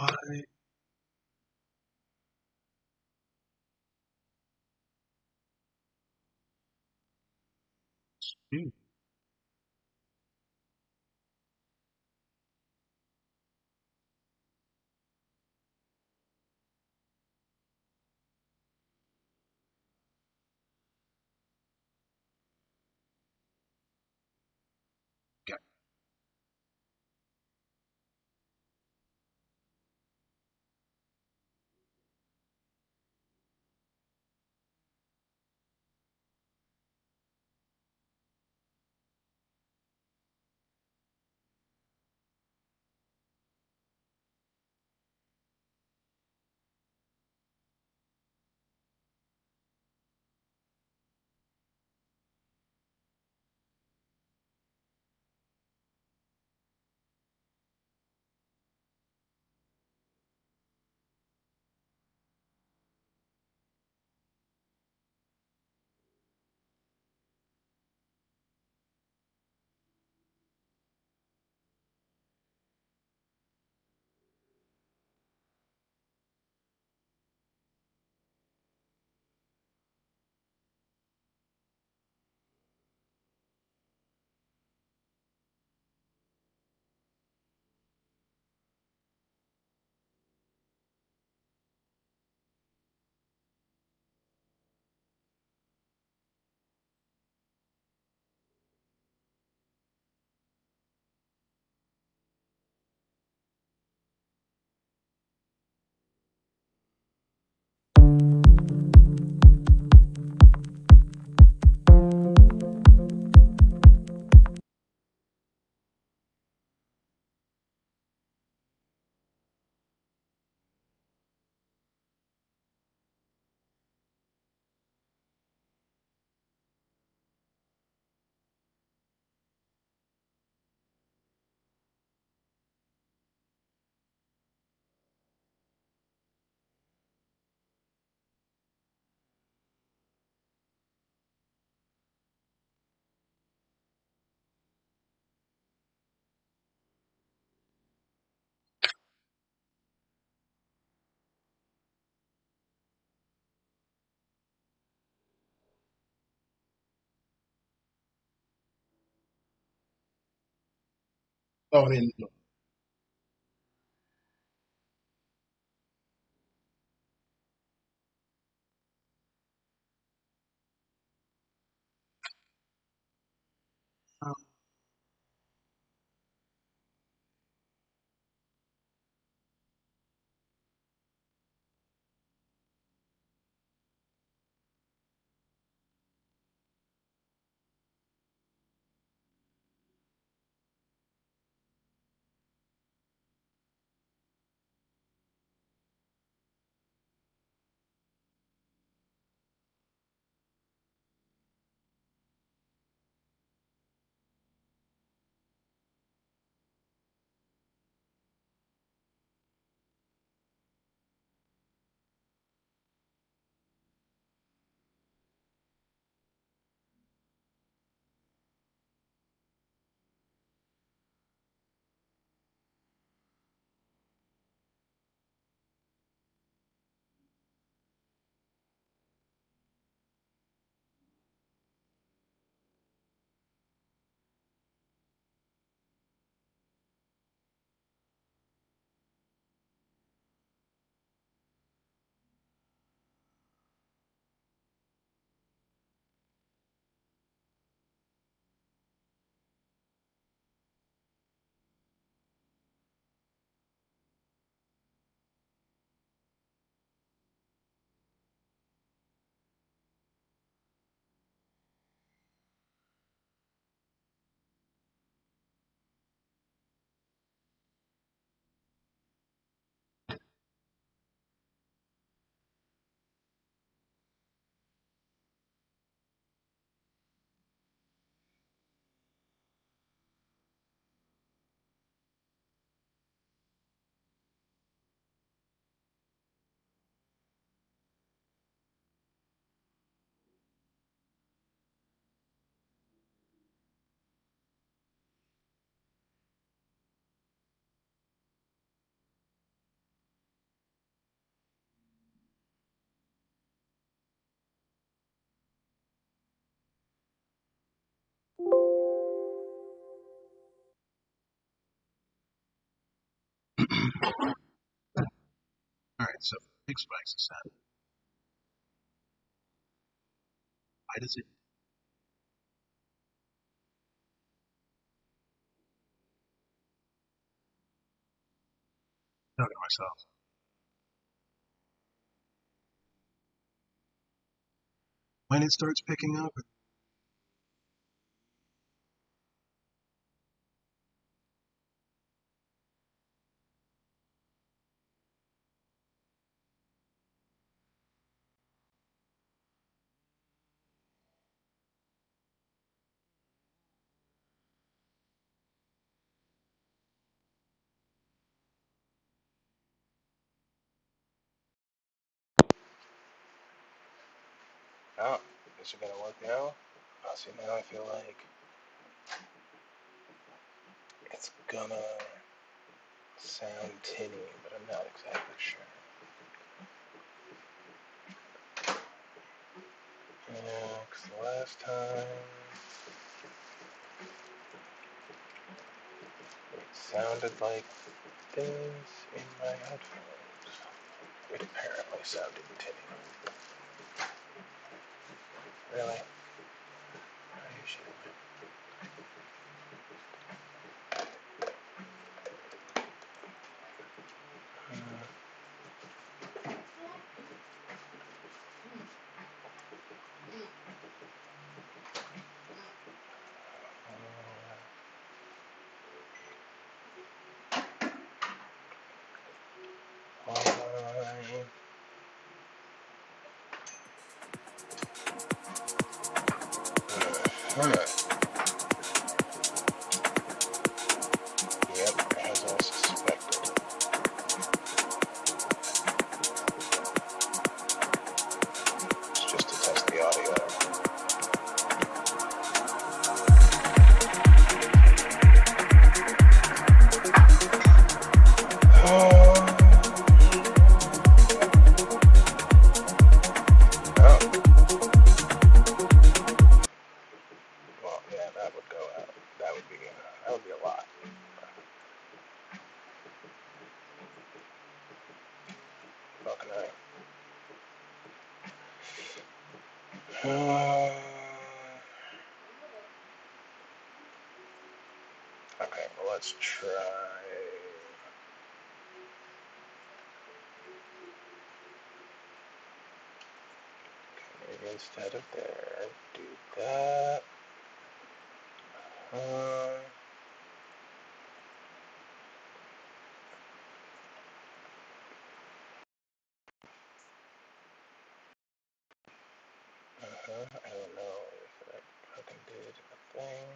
What? Dude. Oh, I mean, um, Alright, so big spikes aside, why does it talking to myself? When it starts picking up, Oh, is it gonna work now? Oh, see, now I feel like it's gonna sound tinny, but I'm not exactly sure. Yeah, 'cause the last time it sounded like this in my headphones. It apparently sounded tinny. Really? Are you shitting me? Why? Huh. Yep, as I suspected. It's just to test the audio. Oh, well, yeah, that would go out. That would be a lot. Fucking right. Okay, well, let's try. Maybe instead of there, do that. Uh, I don't know if that fucking did a thing.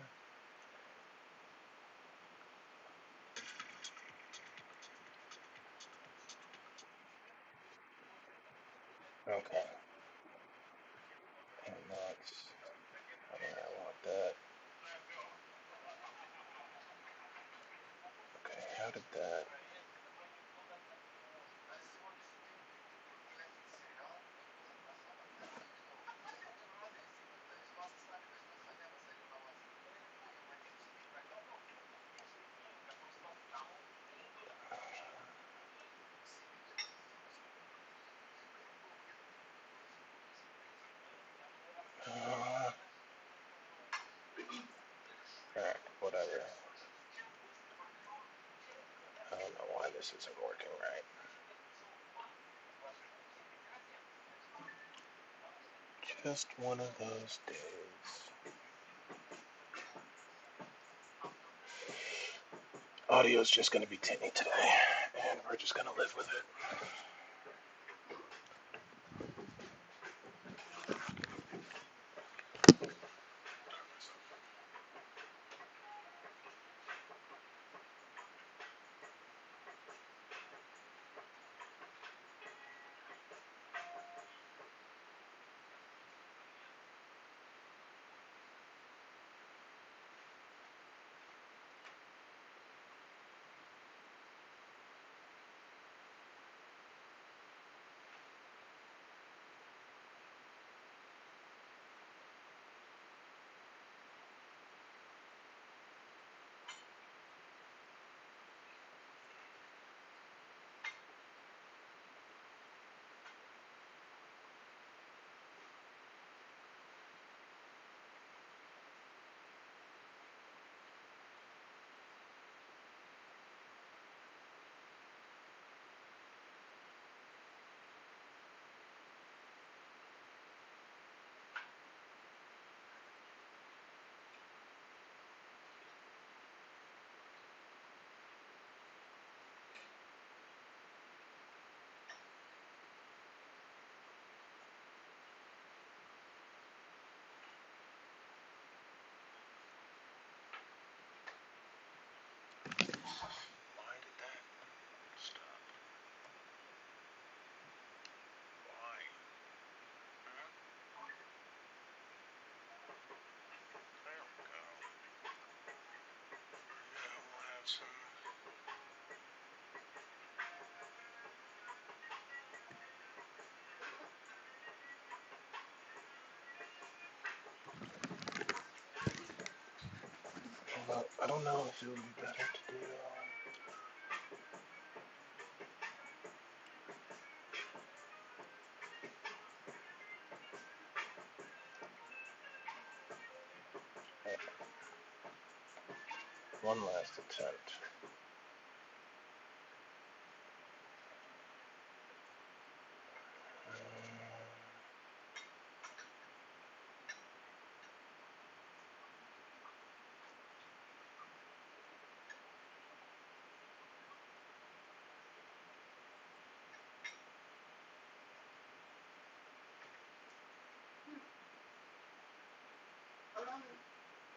Okay, and that's where I want that. Okay, how did that? Alright, whatever. I don't know why this isn't working right. Just one of those days. Audio's just gonna be tinny today, and we're just gonna live with it. I don't know if it would be better to do one last attempt.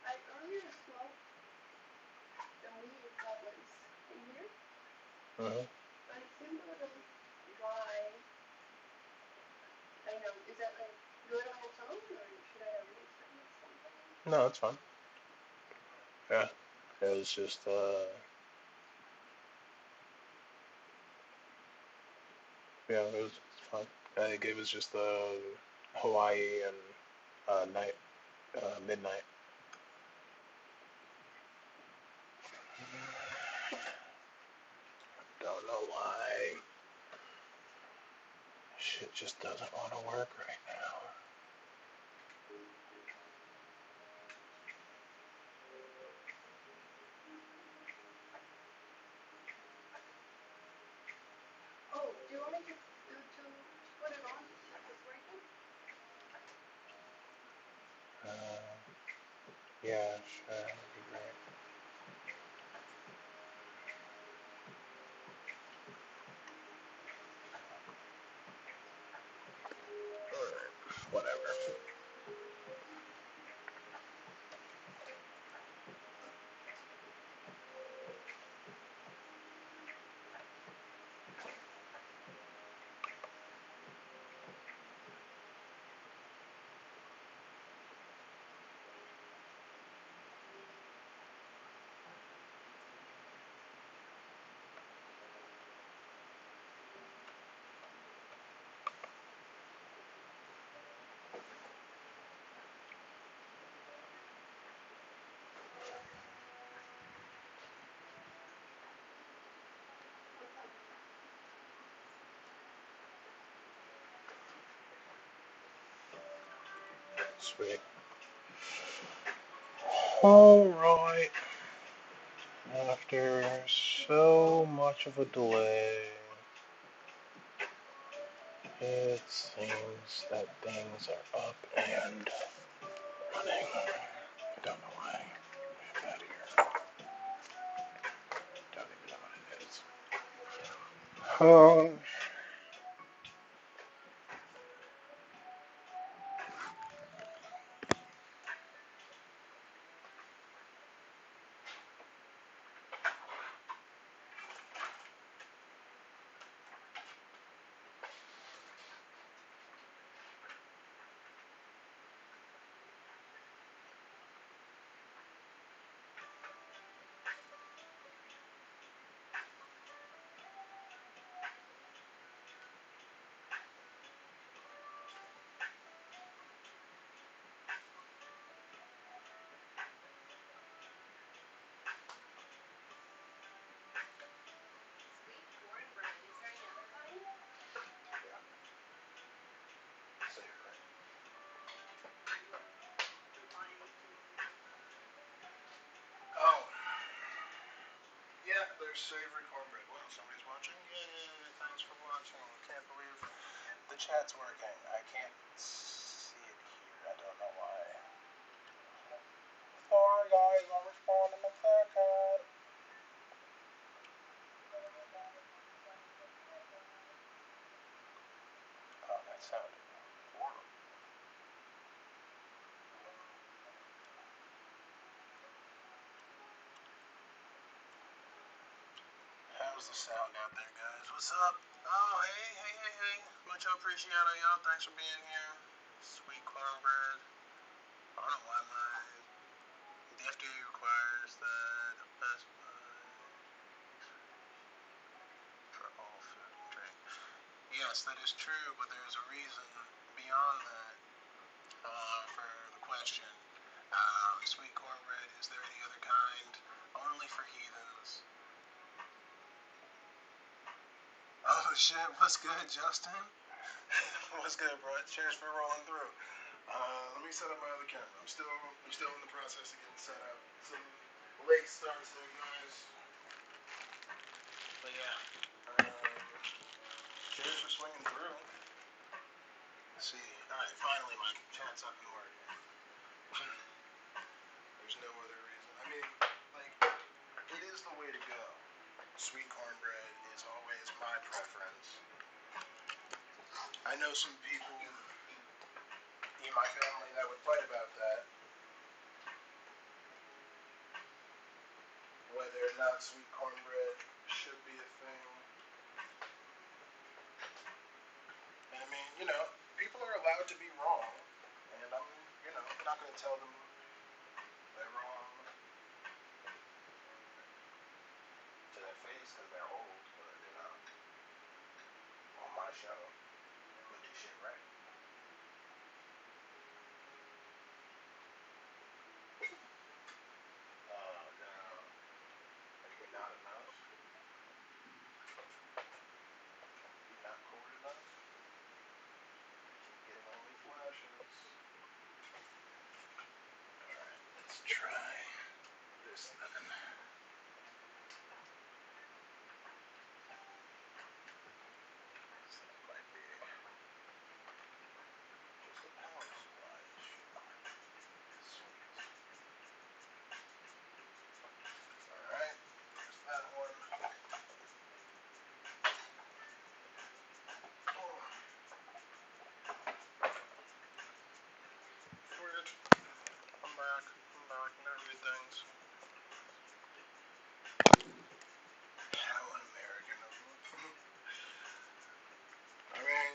I earlier smoked the weed that was in here, but it seemed a little dry. I know, is that like good on its own, or should I have mixed it with something? No, it's fine. Yeah, it was just yeah, it was fun. I think it was just Hawaii and night midnight. Don't know why. Shit just doesn't want to work right now. Oh, do you want me to put it on to see if it's working? Yeah, sure, that'd be great. Alright, whatever. Sweet. Alright. After so much of a delay, it seems that things are up and running. I don't know why we have that here. Don't even know what it is. Sweet cornbread. Is there any other kind? Why do you think Oh, yeah, there's savory cornbread. Wow, somebody's watching? Yay, thanks for watching. Can't believe the chat's working. I can't see it here. I don't know why. Sorry, guys, I'll respond in a second. Oh, that sounded horrible. How's the sound out there, guys? What's up? Oh, hey. Much appreciated, y'all. Thanks for being here. Sweet cornbread. I don't know why the FDA requires that a Best Buy for all food and drink. Yes, that is true, but there's a reason beyond that for the question. Sweet cornbread, is there any other kind? Only for heathens. Oh shit, what's good, Justin? What's good, bro? Cheers for rolling through. Let me set up my other camera. I'm still in the process of getting set up. Some late starts there, guys. But yeah, cheers for swinging through. Let's see. All right, finally my chat's up and working. There's no other reason. I mean, like, it is the way to go. Sweet cornbread is always my preference. I know some people in my family that would fight about that. Whether or not sweet cornbread should be a thing. And I mean, people are allowed to be wrong. And I'm, not going to tell them they're wrong to their face because they're old. But, on my show, we do shit right. Oh, no. Are you not enough? You're not cool enough? Getting only flashes. Alright, let's try this then. So that might be just a power supply issue. Sweet. Alright, there's that one. Oh, weird. I'm back. Nervy things. How un-American of me. I mean,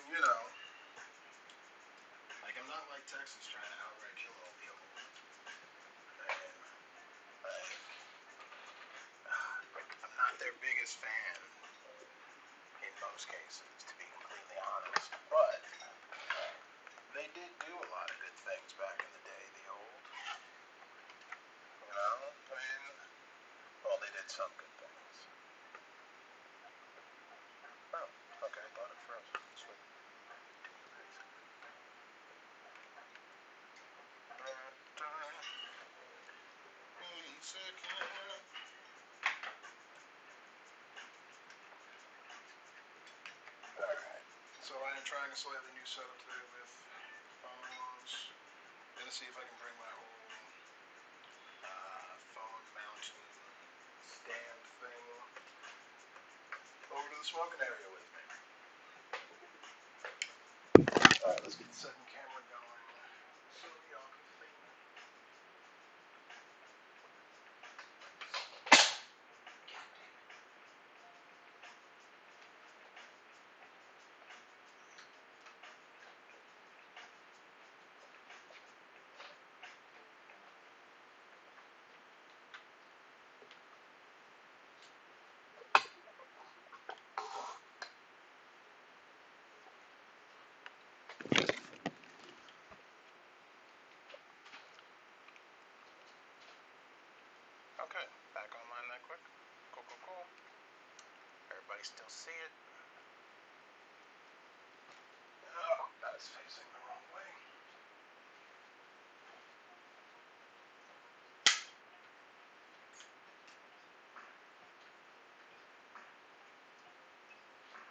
like I'm not like Texas trying to outright kill all the old. And, like, I'm not their biggest fan in most cases, to be completely honest. But they did do a lot of good things back in the day, the old. I mean, well, they did some good things. Oh, okay, thought it froze. Sweet. Alright, so I am trying a slightly new setup today with phones. Gonna see if I can bring my whole phone mountain stand thing over to the smoking area with me. Alright, let's get the second camera going so y'all can see me. Okay, back online that quick. Cool. Everybody still see it? Oh, that's facing the wrong way.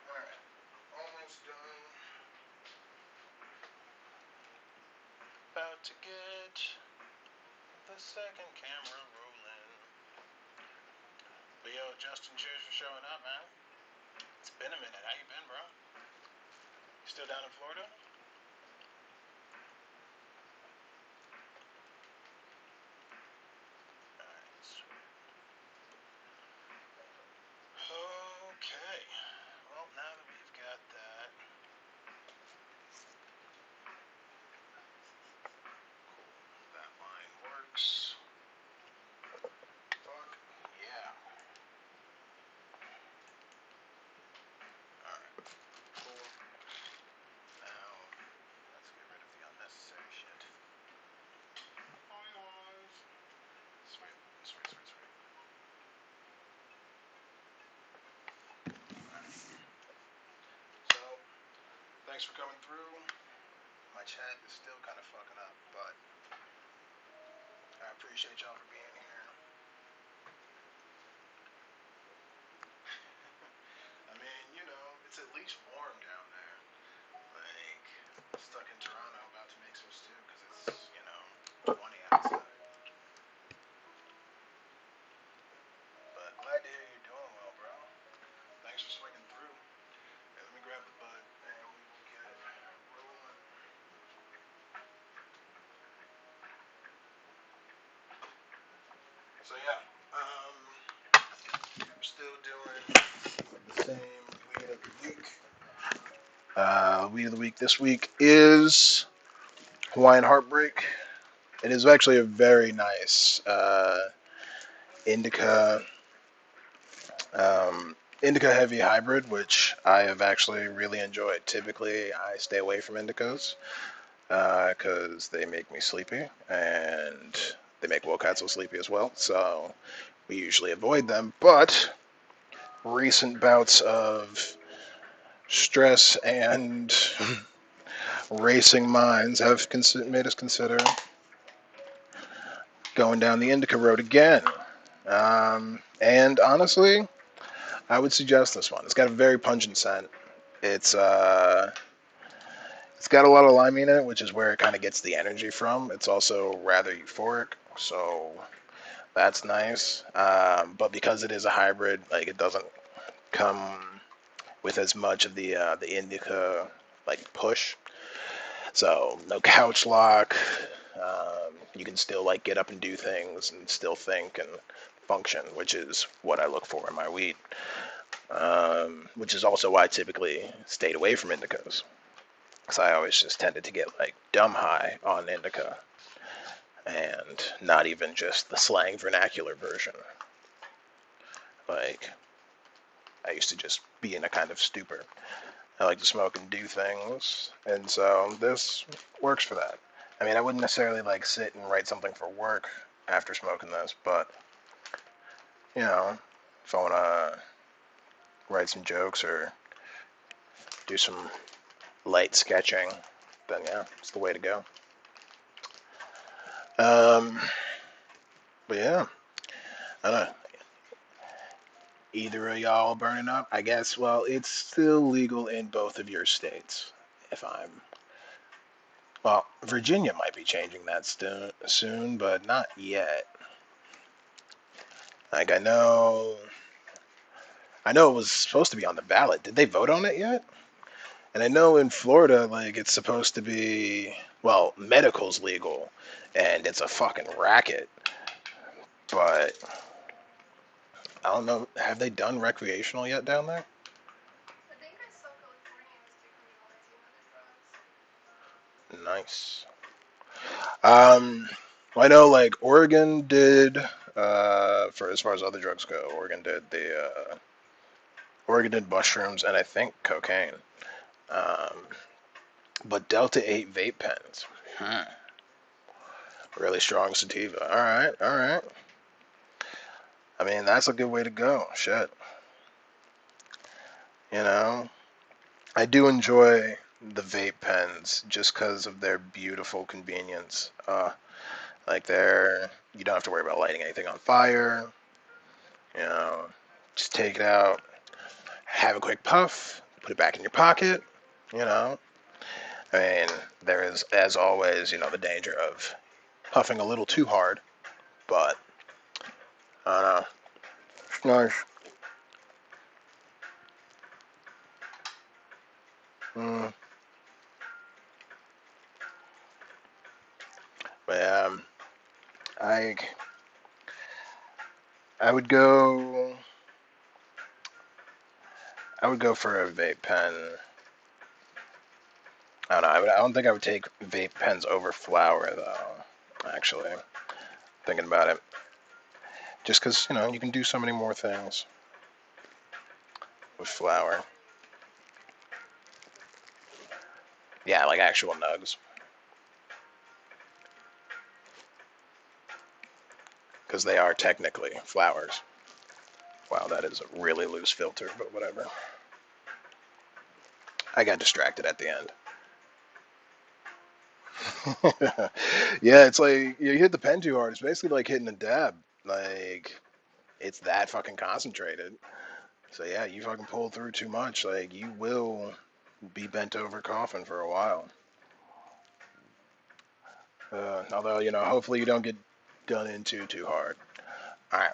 Alright, almost done. About to get the second camera rolling. But yo, Justin, cheers for showing up, man. It's been a minute. How you been, bro? You still down in Florida? Alright, sweet. Okay. Well, now that we've got that. Cool. That line works. Fuck yeah. Alright. Cool. Now thanks for coming through. My chat is still kind of fucking up, but I appreciate y'all for being here. I mean, you know, it's at least warm down there. Like, stuck in Toronto, about to make some stew because it's, 20 outside. But glad to hear you're doing well, bro. Thanks for swinging through. Hey, let me grab the bud and we will get rolling. So yeah, we're still doing the same weed of the week. Weed of the week this week is Hawaiian Heartbreak. It is actually a very nice indica indica heavy hybrid, which I have actually really enjoyed. Typically, I stay away from indicas because they make me sleepy and they make Wokatsu sleepy as well. So we usually avoid them. But recent bouts of stress and racing minds have made us consider going down the indica road again. And honestly, I would suggest this one. It's got a very pungent scent. It's it's got a lot of limeade in it, which is where it kind of gets the energy from. It's also rather euphoric, so that's nice. But because it is a hybrid, like it doesn't come with as much of the indica like push. So no couch lock. You can still like get up and do things and still think and function, which is what I look for in my weed. Which is also why I typically stayed away from indicas. Because I always just tended to get like dumb high on indica and not even just the slang vernacular version. Like, I used to just be in a kind of stupor. I like to smoke and do things, and so this works for that. I mean, I wouldn't necessarily like sit and write something for work after smoking this, but you know, if I want to write some jokes or do some light sketching, then yeah, it's the way to go. Um, but yeah, I don't know. Either of y'all burning up? I guess, well, it's still legal in both of your states. If I'm. Well, Virginia might be changing that soon, but not yet. Like, I know. I know it was supposed to be on the ballot. Did they vote on it yet? And I know in Florida, like, it's supposed to be. Well, medical's legal, and it's a fucking racket. But I don't know. Have they done recreational yet down there? I think I saw California was decriminalizing other drugs. Nice. Um, I know like Oregon did for as far as other drugs go. Oregon did mushrooms and I think cocaine. Um, but Delta 8 vape pens. Really strong sativa. All right, all right. I mean that's a good way to go. Shit. You know, I do enjoy the vape pens just because of their beautiful convenience. Like you don't have to worry about lighting anything on fire. You know, just take it out, have a quick puff, put it back in your pocket, you know. I mean, there is, as always, the danger of puffing a little too hard, but I don't know. It's nice. Mm, but I, I would go, I would go for a vape pen. I don't know. I don't think I would take vape pens over flour though. Actually, thinking about it, just because you can do so many more things with flour. Yeah, like actual nugs. Because they are technically flowers. Wow, that is a really loose filter, but whatever. I got distracted at the end. Yeah, it's like you hit the pen too hard. It's basically like hitting a dab. Like it's that fucking concentrated. So yeah, you fucking pull through too much. Like you will be bent over coughing for a while. Although hopefully you don't get done into too hard. All right.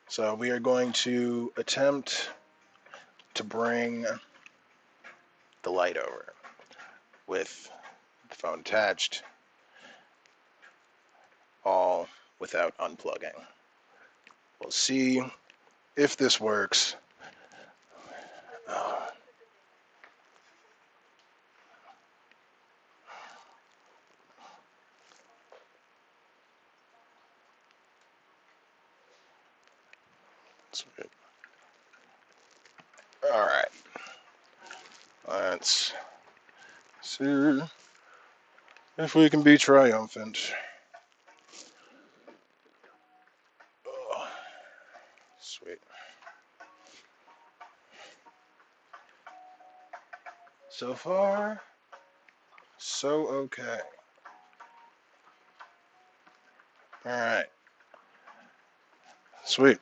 So we are going to attempt to bring the light over with the phone attached, all without unplugging. We'll see if this works. Oh, sweet. All right. Let's see if we can be triumphant. Oh, sweet. So far, so okay. All right. Sweet.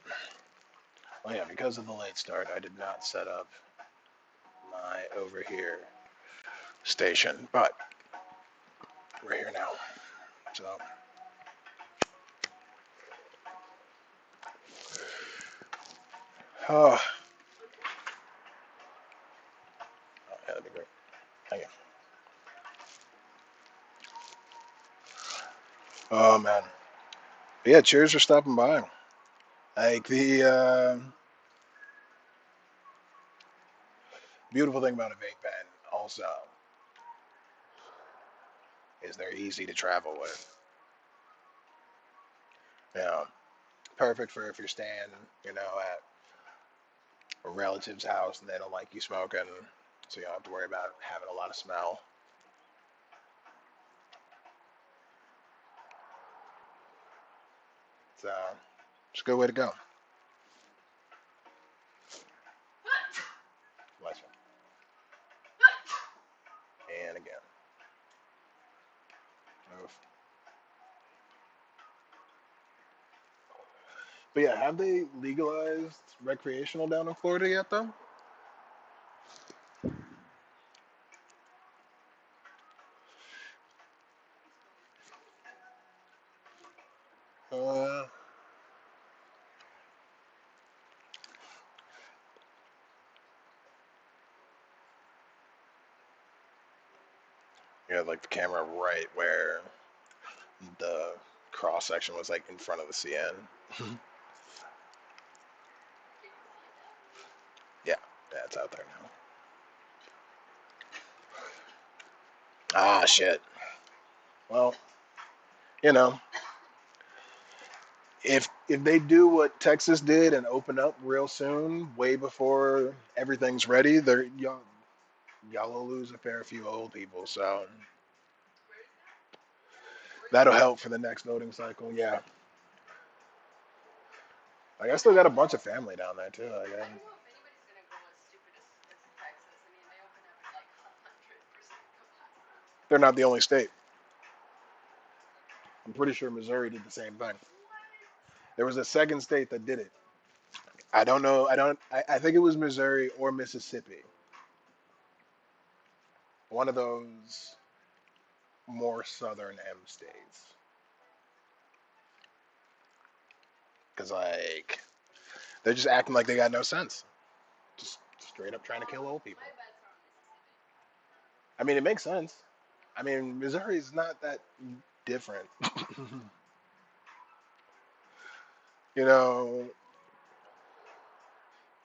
Oh yeah, because of the late start, I did not set up my over here station, but we're here now. So, oh, yeah, that'd be great. Thank you. Oh man. But yeah, cheers for stopping by. Like the beautiful thing about a vape pen also is they're easy to travel with. You know, perfect for if you're staying, at a relative's house and they don't like you smoking, so you don't have to worry about having a lot of smell. So it's a good way to go. Bless you. And again. Oof. But yeah, have they legalized recreational down in Florida yet, though? Uh, yeah, like the camera right where the cross section was like in front of the CN. Yeah, yeah, it's out there now. Ah, shit. Well, you know, if they do what Texas did and open up real soon, way before everything's ready, y'all will lose a fair few old people. So that'll help for the next voting cycle. Yeah, like I still got a bunch of family down there too. They're not the only state. I'm pretty sure Missouri did the same thing. There was a second state that did it. I don't know. I don't. I think it was Missouri or Mississippi. One of those more southern M states. Because like they're just acting like they got no sense. Just straight up trying to kill old people. I mean, it makes sense. I mean, Missouri is not that different. you know,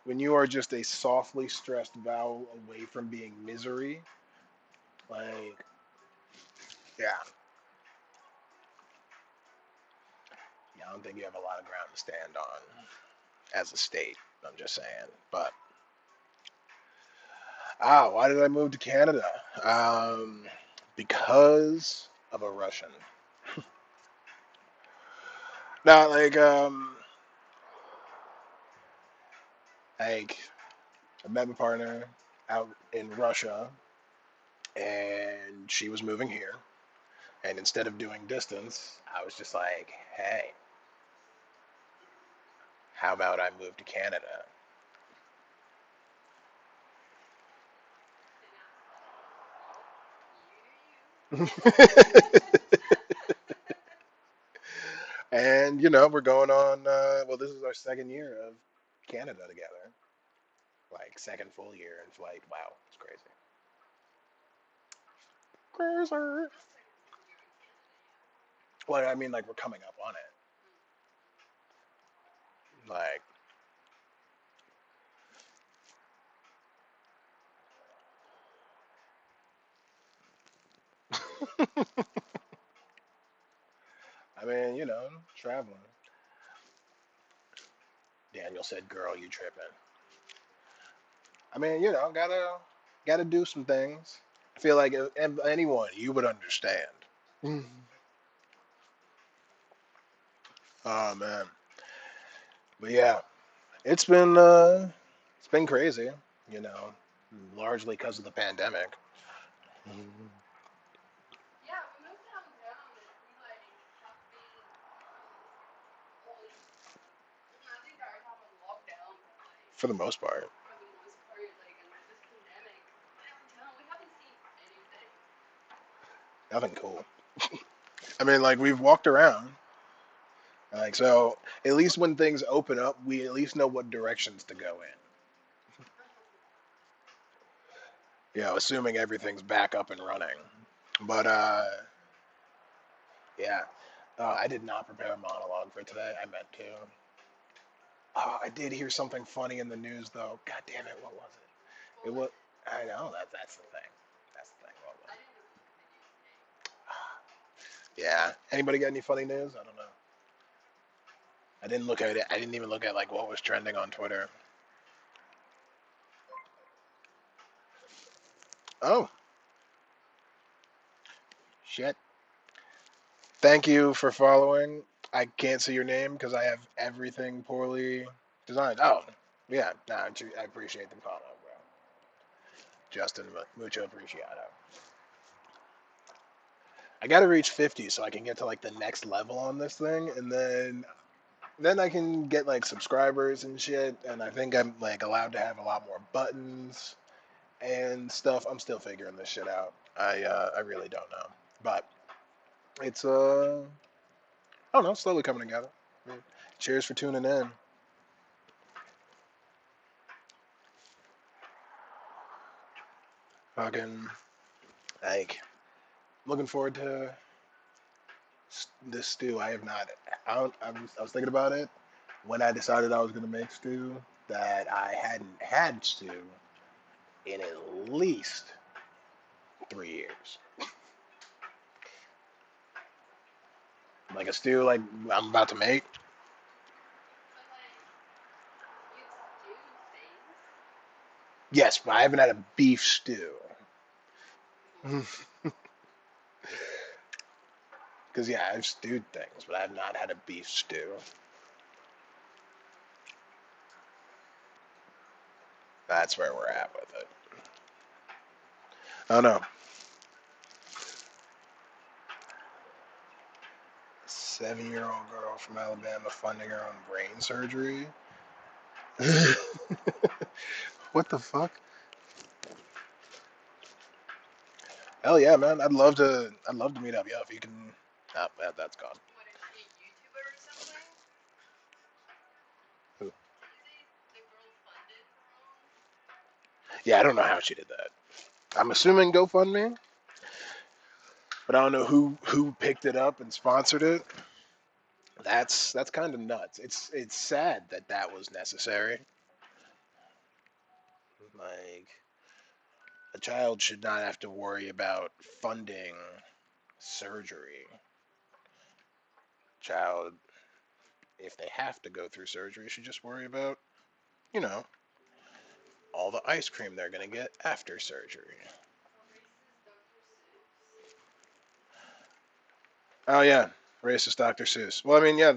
when you are just a softly stressed vowel away from being misery, like, yeah, I don't think you have a lot of ground to stand on as a state. I'm just saying. But why did I move to Canada? Um, because of a Russian. Not like I met my partner. out in Russia, and she was moving here. And instead of doing distance, I was just like, hey, how about I move to Canada? And, we're going on, well, this is our second year of Canada together. Like, second full year in flight. Wow, it's crazy. Crazy. Well, I mean, like, we're coming up on it. Like, I mean, traveling. Daniel said, girl, you tripping. I mean, gotta do some things. I feel like if anyone, you would understand. Mm. Oh man, but yeah, it's been crazy, you know, largely because of the pandemic. Mm. Yeah, we moved downtown and we like have been like I think our time was lockdown, but like For the most part, for the most part, like in this pandemic, downtown we haven't seen anything. nothing cool. I mean, like we've walked around, like so. At least when things open up, we at least know what directions to go in. Assuming everything's back up and running. But yeah, I did not prepare a monologue for today. I meant to. Oh, I did hear something funny in the news though. God damn it, what was it? What It was was. it? I know that's the thing. That's the thing. What I was didn't even look at the news today. it? Yeah. Anybody got any funny news? I don't know. I didn't look at it. I didn't even look at like what was trending on Twitter. Oh shit. Thank you for following. I can't see your name because I have everything poorly designed. Oh, yeah. Nah, I appreciate the follow, bro. Justin, mucho apreciado. I got to reach 50 so I can get to like the next level on this thing, and then I can get like subscribers and shit. And I think I'm like allowed to have a lot more buttons and stuff. I'm still figuring this shit out. I really don't know, but it's I don't know, slowly coming together. Cheers for tuning in. Fucking like looking forward to this stew. I have not. I was thinking about it when I decided I was gonna make stew that I hadn't had stew in at least 3 years. Like a stew like I'm about to make. But like you do things. Yes, but I haven't had a beef stew. Because yeah, I've stewed things, but I've not had a beef stew. That's where we're at with it. I don't know. 7-year-old girl from Alabama funding her own brain surgery. What the fuck? Hell yeah, man. I'd love to. I'd love to meet up. Yeah, if you can. Oh, that's gone. What is she a YouTuber or something? Who? Did you say the girl funded her own? Yeah, I don't know how she did that. I'm assuming GoFundMe, but I don't know who picked it up and sponsored it. That's kind of nuts. It's sad that that was necessary. Like a child should not have to worry about funding surgery. Child, if they have to go through surgery, should just worry about, you know, all the ice cream they're gonna get after surgery. A racist Dr. Seuss. Oh yeah, racist Dr. Seuss. Well, I mean, yeah,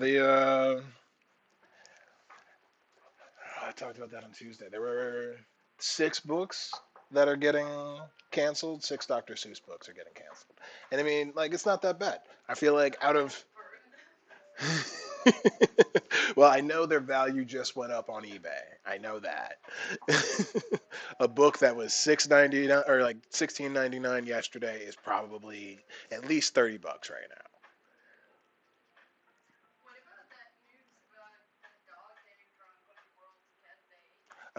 I talked about that on Tuesday. There were 6 books that are getting canceled. 6 Dr. Seuss books are getting canceled. And I mean, like, it's not that bad. I feel like out of. Well, I know their value just went up on eBay. I know that. A book that was $6.99 or like $16.99 yesterday is probably at least $30 right now.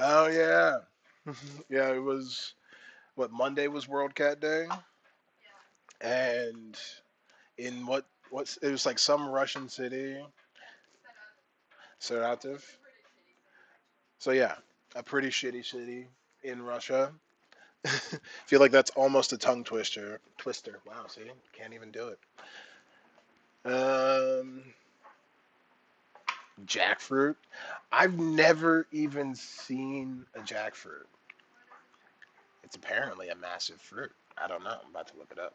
Oh yeah, yeah. It was what Monday was World Cat Day, and in what's it was like some Russian city, Saratov. So yeah, a pretty shitty city in Russia. Feel like that's almost a tongue twister. Twister. Wow. See, can't even do it. Um, jackfruit. I've never even seen a jackfruit. It's apparently a massive fruit. I don't know. I'm about to look it up.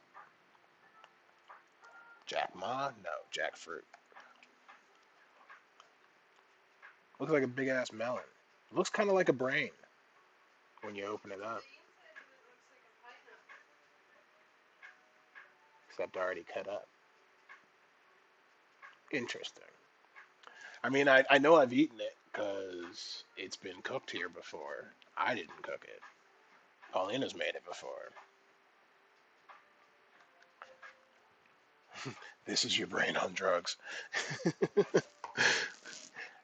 Jack Ma? No, jackfruit. Looks like a big ass melon. It looks kind of like a brain when you open it up, except already cut up. Interesting. I mean, I know I've eaten it because it's been cooked here before. I didn't cook it. Paulina's made it before. This is your brain on drugs.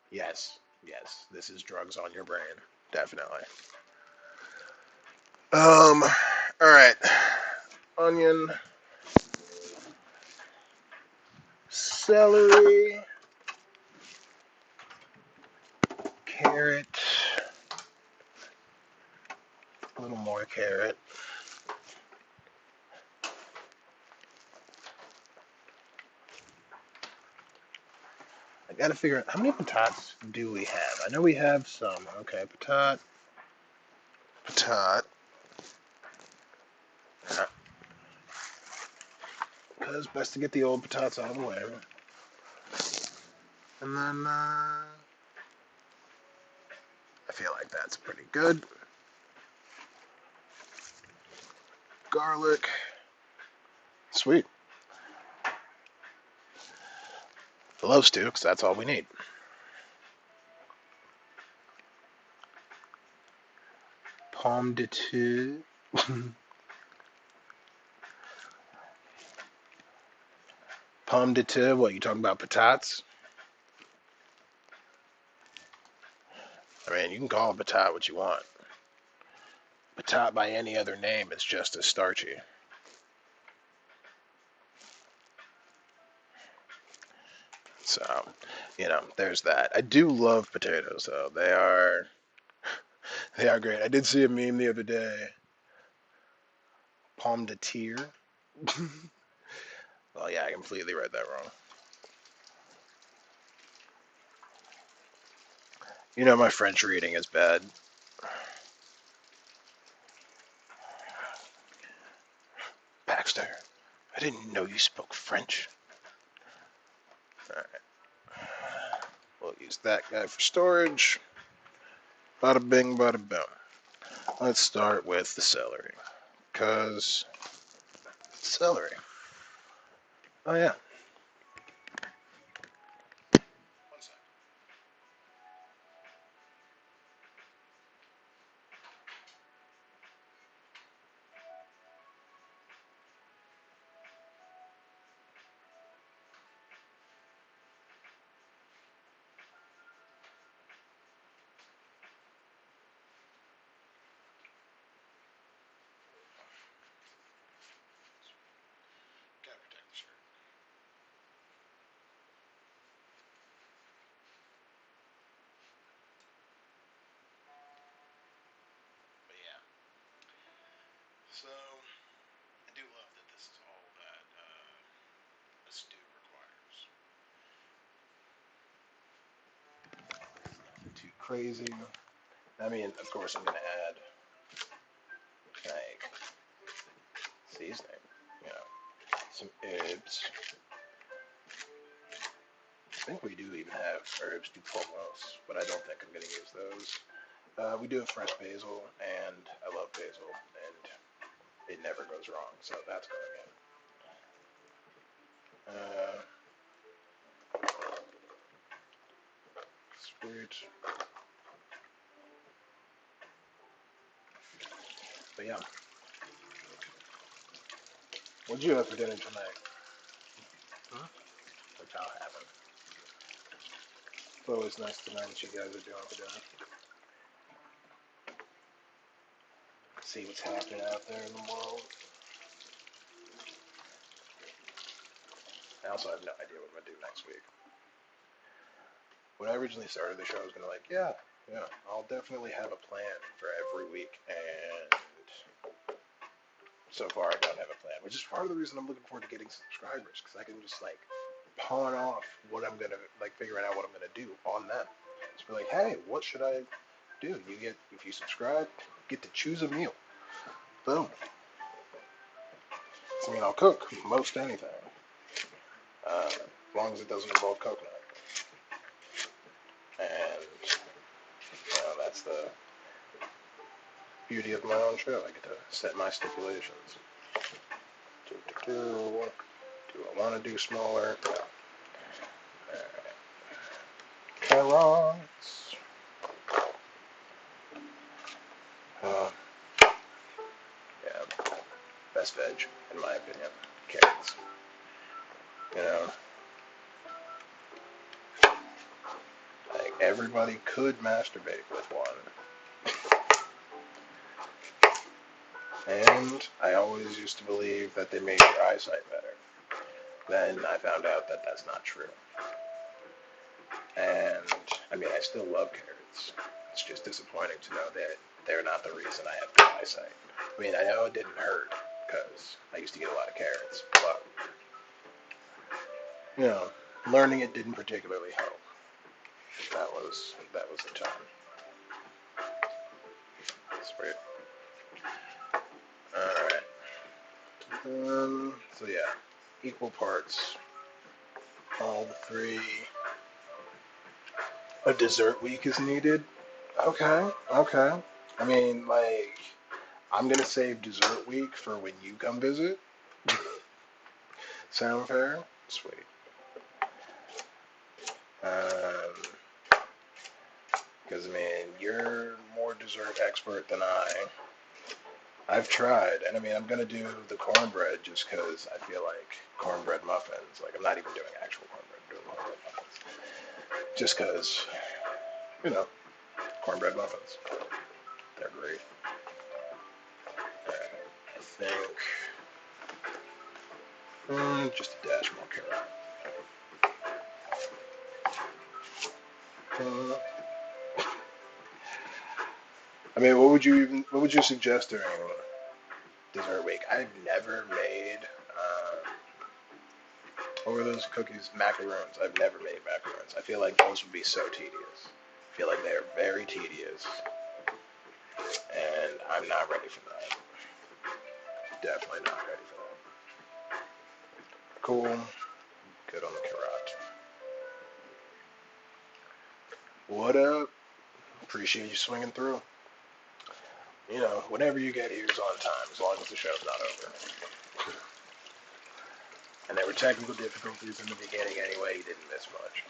Yes, yes, this is drugs on your brain. Definitely. All right. Onion, celery, carrot, a little more carrot. I gotta figure out how many patatas do we have. I know we have some. Okay, patat. Because best to get the old patatas out of the way. And then I feel like that's pretty good. Garlic. Sweet. I love stew because that's all we need. Pomme de terre. Pomme de terre. What, you talking about patatas? I mean, you can call a patat what you want. Patat by any other name is just as starchy. So, there's that. I do love potatoes though. They are great. I did see a meme the other day. Pomme de terre. Well, yeah, I completely read that wrong. My French reading is bad. Baxter, I didn't know you spoke French. Alright, we'll use that guy for storage. Bada bing, bada boom. Let's start with the celery. Because, celery. Oh, yeah. One sec. Gotta protect the shirt. But yeah. So, I do love that this is all that a stew requires. Nothing too crazy. I mean, of course, I'm gonna add like seasoning, some herbs. I think we do even have herbs du pommos, but I don't think I'm gonna use those. We do have fresh basil, and I love basil, and it never goes wrong. So that's going in. Sweet. But yeah, what'd you have for dinner tonight? Huh? Which I'll have it. It's always nice to know what you guys are doing for dinner. See what's happening out there in the world. I also have no idea what I'm gonna do next week. When I originally started the show, I was gonna yeah, I'll definitely have a plan for every week, and so far I don't have a plan, which is part of the reason I'm looking forward to getting subscribers, because I can just like pawn off what I'm gonna like figuring out what I'm gonna do on them. Just be like, hey, what should I do? You get if you subscribe, get to choose a meal. Boom. I mean, I'll cook most anything, as long as it doesn't involve coconut. And that's the beauty of my own show. I get to set my stipulations. Do I want to do smaller? No. Carrots. Uh, yeah, best veg, in my opinion. Carrots. You know, like everybody could masturbate with one. And I always used to believe that they made your eyesight better. Then I found out that that's not true. And I mean, I still love carrots. It's just disappointing to know that they're not the reason I have good eyesight. I mean, I know it didn't hurt because I used to get a lot of carrots, but you know, learning it didn't particularly help. That was the time. Sweet. All right. So yeah, equal parts. All the three. A dessert week is needed. Okay. Okay. I mean, like, I'm gonna save dessert week for when you come visit. Sound fair? Sweet. Because I mean, you're more dessert expert than I. I've tried, and I mean, I'm gonna do the cornbread just because I feel like cornbread muffins. Like, I'm not even doing actual cornbread, I'm doing cornbread muffins. Just because, you know, cornbread muffins. They're great. I think just a dash more carrot. Uh, I mean, what would you suggest during dessert week? I've never made, what were those cookies? Macaroons. I've never made macaroons. I feel like those would be so tedious. I feel like they're very tedious, and I'm not ready for that. Definitely not ready for that. Cool. Good on the carrot. What up? Appreciate you swinging through. You know, whenever you get here is on time, as long as the show's not over. And there were technical difficulties in the beginning anyway, you didn't miss much.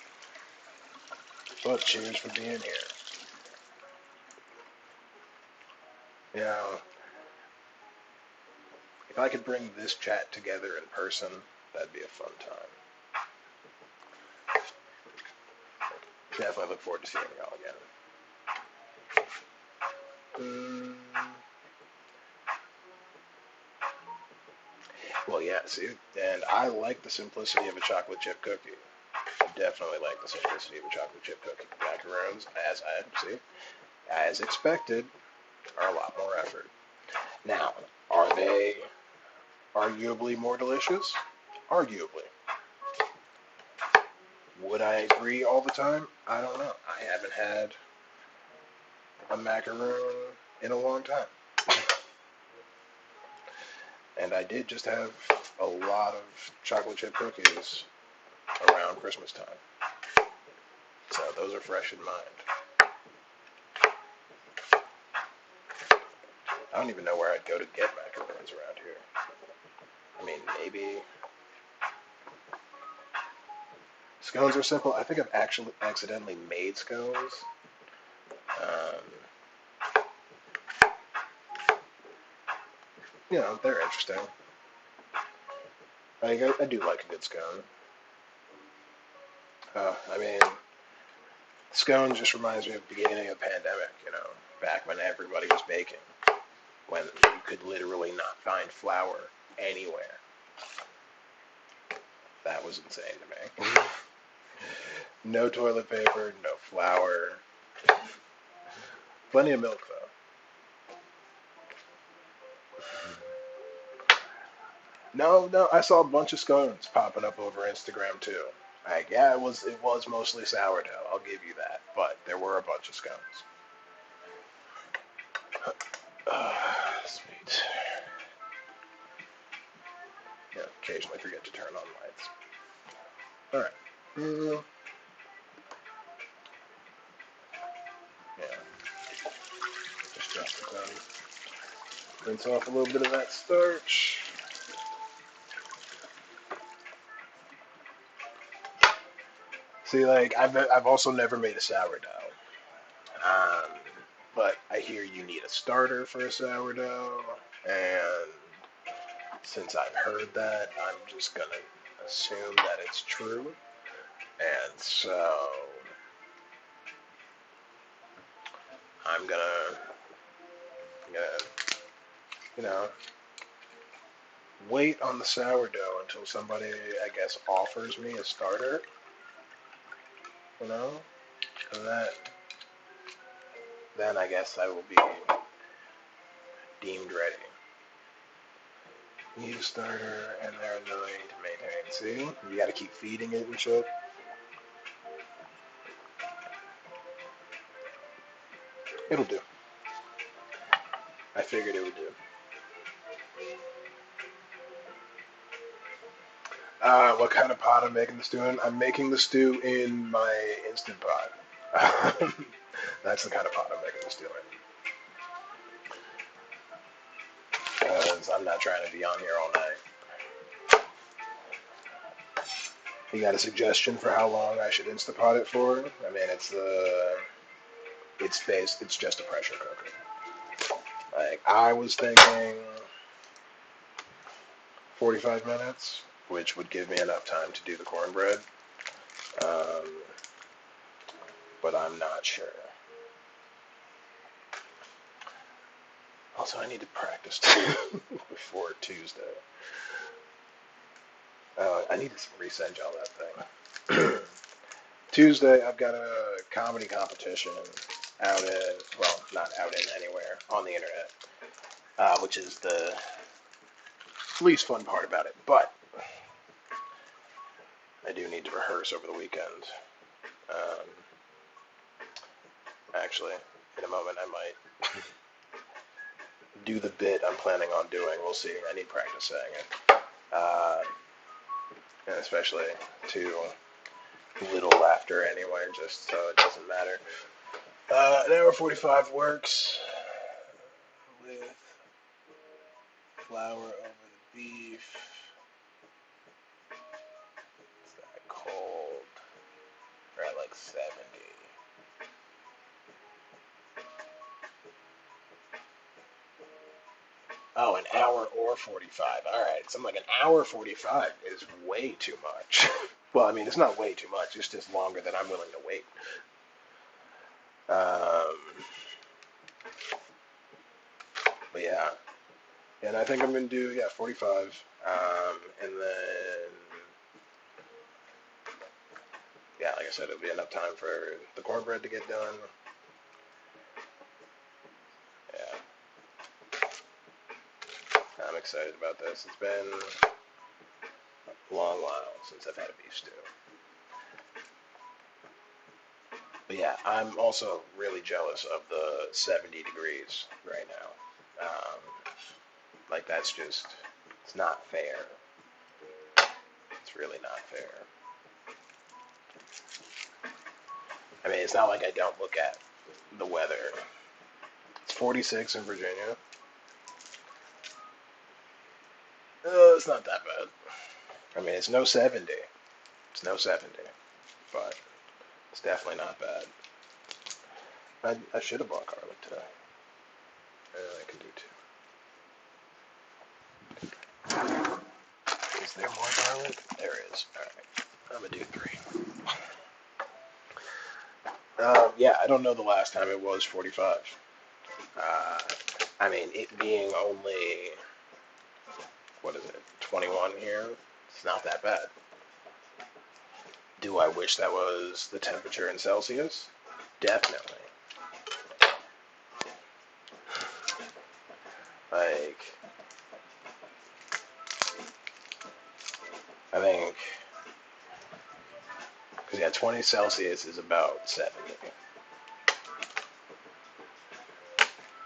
But cheers for being here. You know, if I could bring this chat together in person, that'd be a fun time. Definitely look forward to seeing y'all again. Well, yeah, see, and I like the simplicity of a chocolate chip cookie. I definitely like the simplicity of a chocolate chip cookie. Macaroons, as expected, are a lot more effort. Now, are they arguably more delicious? Arguably. Would I agree all the time? I don't know. I haven't had a macaroon in a long time. And I did just have a lot of chocolate chip cookies around Christmas time. So those are fresh in mind. I don't even know where I'd go to get macaroons around here. I mean, maybe scones are simple. I think I've actually accidentally made scones. Um, they're interesting. I do like a good scone. I mean, scone just reminds me of the beginning of the pandemic, back when everybody was baking, when you could literally not find flour anywhere. That was insane to me. No toilet paper, no flour. Plenty of milk, though. No, I saw a bunch of scones popping up over Instagram, too. Like, yeah, it was mostly sourdough, I'll give you that, but there were a bunch of scones. Sweet. Yeah, occasionally forget to turn on lights. All right. Yeah, just drop it down. Rinse off a little bit of that starch. See, like I've also never made a sourdough, um, but I hear you need a starter for a sourdough, and since I've heard that, I'm just gonna assume that it's true, and so I'm gonna, you know, wait on the sourdough until somebody, I guess, offers me a starter, you know, and then I guess I will be deemed ready. Need a starter, and they're annoying to maintain. See? You gotta keep feeding it and shit. It'll do. I figured it would do. What kind of pot I'm making the stew in? I'm making the stew in my Instant Pot. That's the kind of pot I'm making the stew in. Because I'm not trying to be on here all night. You got a suggestion for how long I should Instapot it for? I mean, it's just a pressure cooker. Like, I was thinking 45 minutes, which would give me enough time to do the cornbread. Um, but I'm not sure. Also, I need to practice before Tuesday. I need to resend y'all that thing. Tuesday, I've got a comedy competition out in, well, not out in anywhere, on the internet, which is the least fun part about it. But I do need to rehearse over the weekend. Um, Actually, in a moment, I might do the bit I'm planning on doing. We'll see. I need practice saying it. And especially to little laughter anyway, just so it doesn't matter. An hour 45 works with flour over the beef. It's that cold. We're at like 70. Oh, an hour or 45. All right. So I'm like, an hour 45 is way too much. Well, I mean, it's not way too much. It's just longer than I'm willing to wait. Um, but yeah. And I think I'm going to do, 45. And then, yeah, like I said, it'll be enough time for the cornbread to get done. Yeah. I'm excited about this. It's been a long while since I've had a beef stew. But yeah, I'm also really jealous of the 70 degrees right now. Like, that's just, it's not fair. It's really not fair. I mean, it's not like I don't look at the weather. It's 46 in Virginia. It's not that bad. I mean, it's no 70. It's no 70, but it's definitely not bad. I should have bought garlic today. I can do two. Is there more garlic? There is. All right. I'm gonna do three. Yeah, I don't know the last time it was 45. Uh, I mean, it being only, what is it, 21 here, it's not that bad. Do I wish that was the temperature in Celsius? Definitely. Like, I think, because yeah, 20 Celsius is about 70.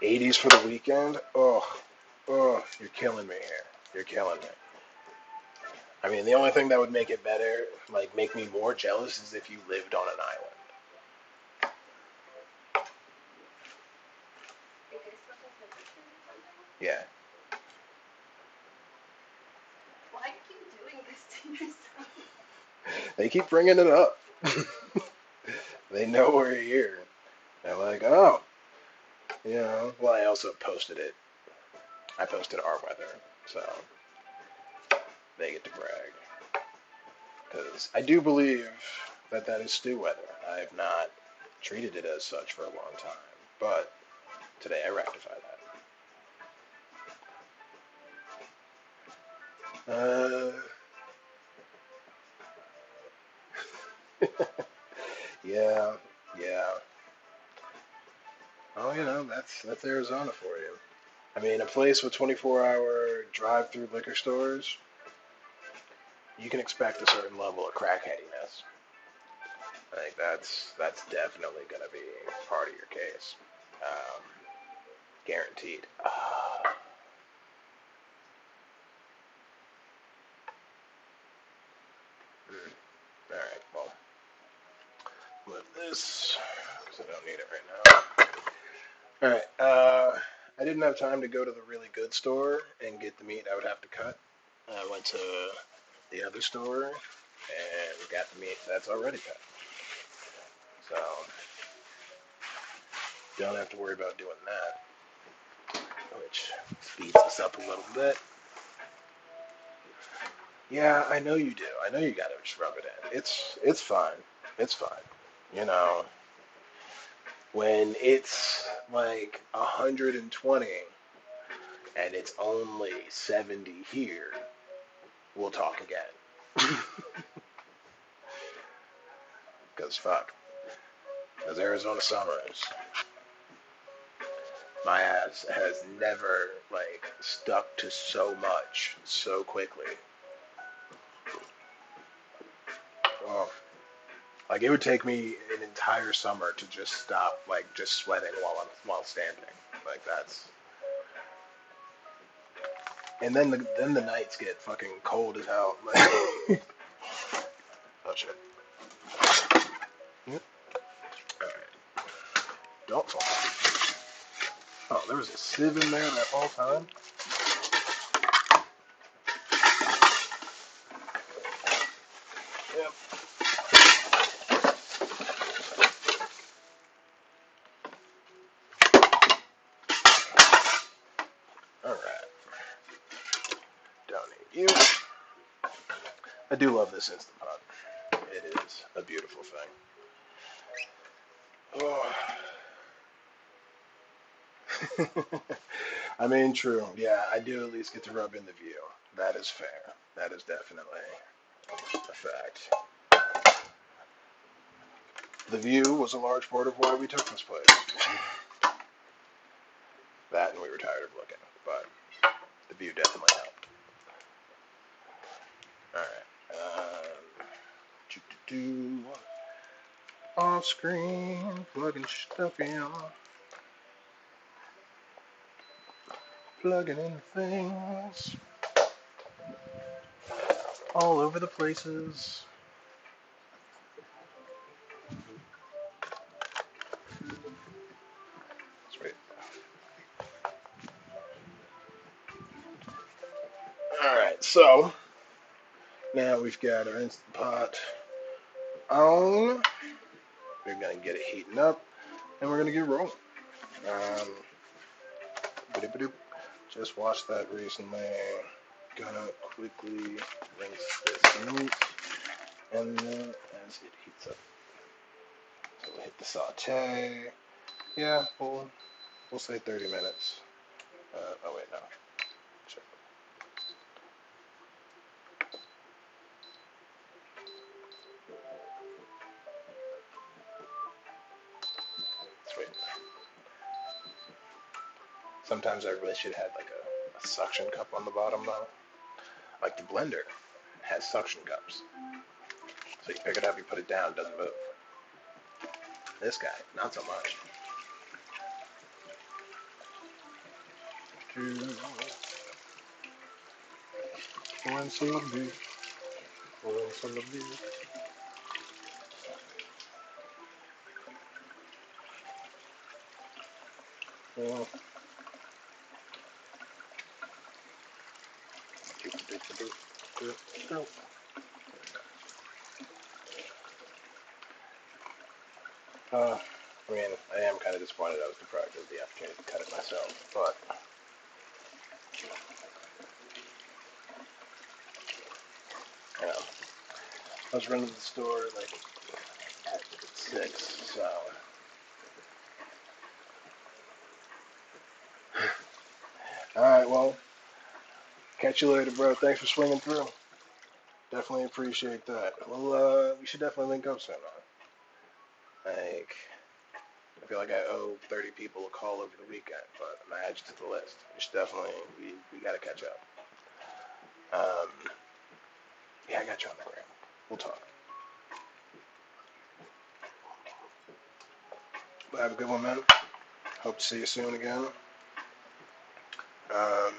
80s for the weekend? Oh, you're killing me here. You're killing me. I mean, the only thing that would make it better, like make me more jealous, is if you lived on an island. Yeah. Why do you keep doing this to yourself? They keep bringing it up. They know we're here. They're like, oh, Well, I also posted it. I posted our weather, so they get to brag. Because I do believe that that is stew weather. I have not treated it as such for a long time, but today I rectified that. Yeah, yeah. Oh, that's Arizona for you. I mean, a place with 24-hour drive-through liquor stores, you can expect a certain level of crackheadiness. I think that's definitely going to be part of your case, um, guaranteed. All right, well, flip this because I don't need it right now. All right, I didn't have time to go to the really good store and get the meat I would have to cut. I went to the other store and got the meat that's already cut. So don't have to worry about doing that, which speeds us up a little bit. Yeah, I know you do. I know you gotta just rub it in. It's fine. It's fine. You know, when it's like 120 and it's only 70 here, we'll talk again. Because fuck, as Arizona summer is, my ass has never like stuck to so much so quickly. Oh, like it would take me an entire summer to just stop like just sweating while standing. Like that's and then the nights get fucking cold as hell. Like, oh shit. Yep. All right. Don't fall. Oh, there was a sieve in there that whole time. Yep. All right. Don't need you. I do love this Instant Pot. It is a beautiful thing. Oh. I mean, true. Yeah, I do at least get to rub in the view. That is fair. That is definitely a fact. The view was a large part of why we took this place. That and we were tired of looking, but the view definitely helped. All right. Do off screen, plugging stuff in, plugging in things all over the places. Sweet. All right. So now we've got our Instant Pot on. We're gonna get it heating up, and we're gonna get rolling. Um, just watched that recently. Gonna quickly rinse this meat, and then as it heats up, so we'll hit the saute. Yeah, we'll say 30 minutes. Oh wait, no. Check. Sweet. Sometimes I really should have like a suction cup on the bottom though. Like the blender has suction cups. So you pick it up, you put it down, it doesn't move. This guy, not so much. Rinse a little bit. Rinse a little bit. Well, I mean, I am kind of disappointed I was deprived of the opportunity to cut it myself, but you know, I was running to the store like at 6, so. All right, well, catch you later, bro. Thanks for swinging through. Definitely appreciate that. Well, we should definitely link up soon, man. Like, I feel like I owe 30 people a call over the weekend, but I'm gonna add you to the list. We should definitely, we gotta catch up. Um, yeah, I got you on the gram. We'll talk. But have a good one, man. Hope to see you soon again. Um,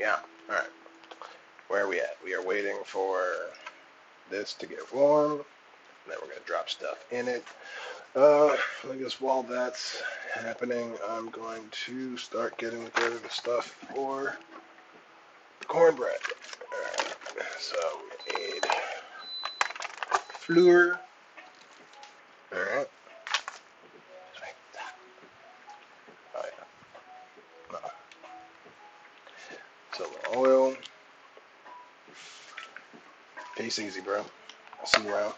yeah, all right. Where are we at? We are waiting for this to get warm, and then we're gonna drop stuff in it. I guess while that's happening, I'm going to start getting together the stuff for the cornbread. Alright, so we need flour. Alright. Oh, yeah. No. So oil. Peace easy, bro. I'll see you around.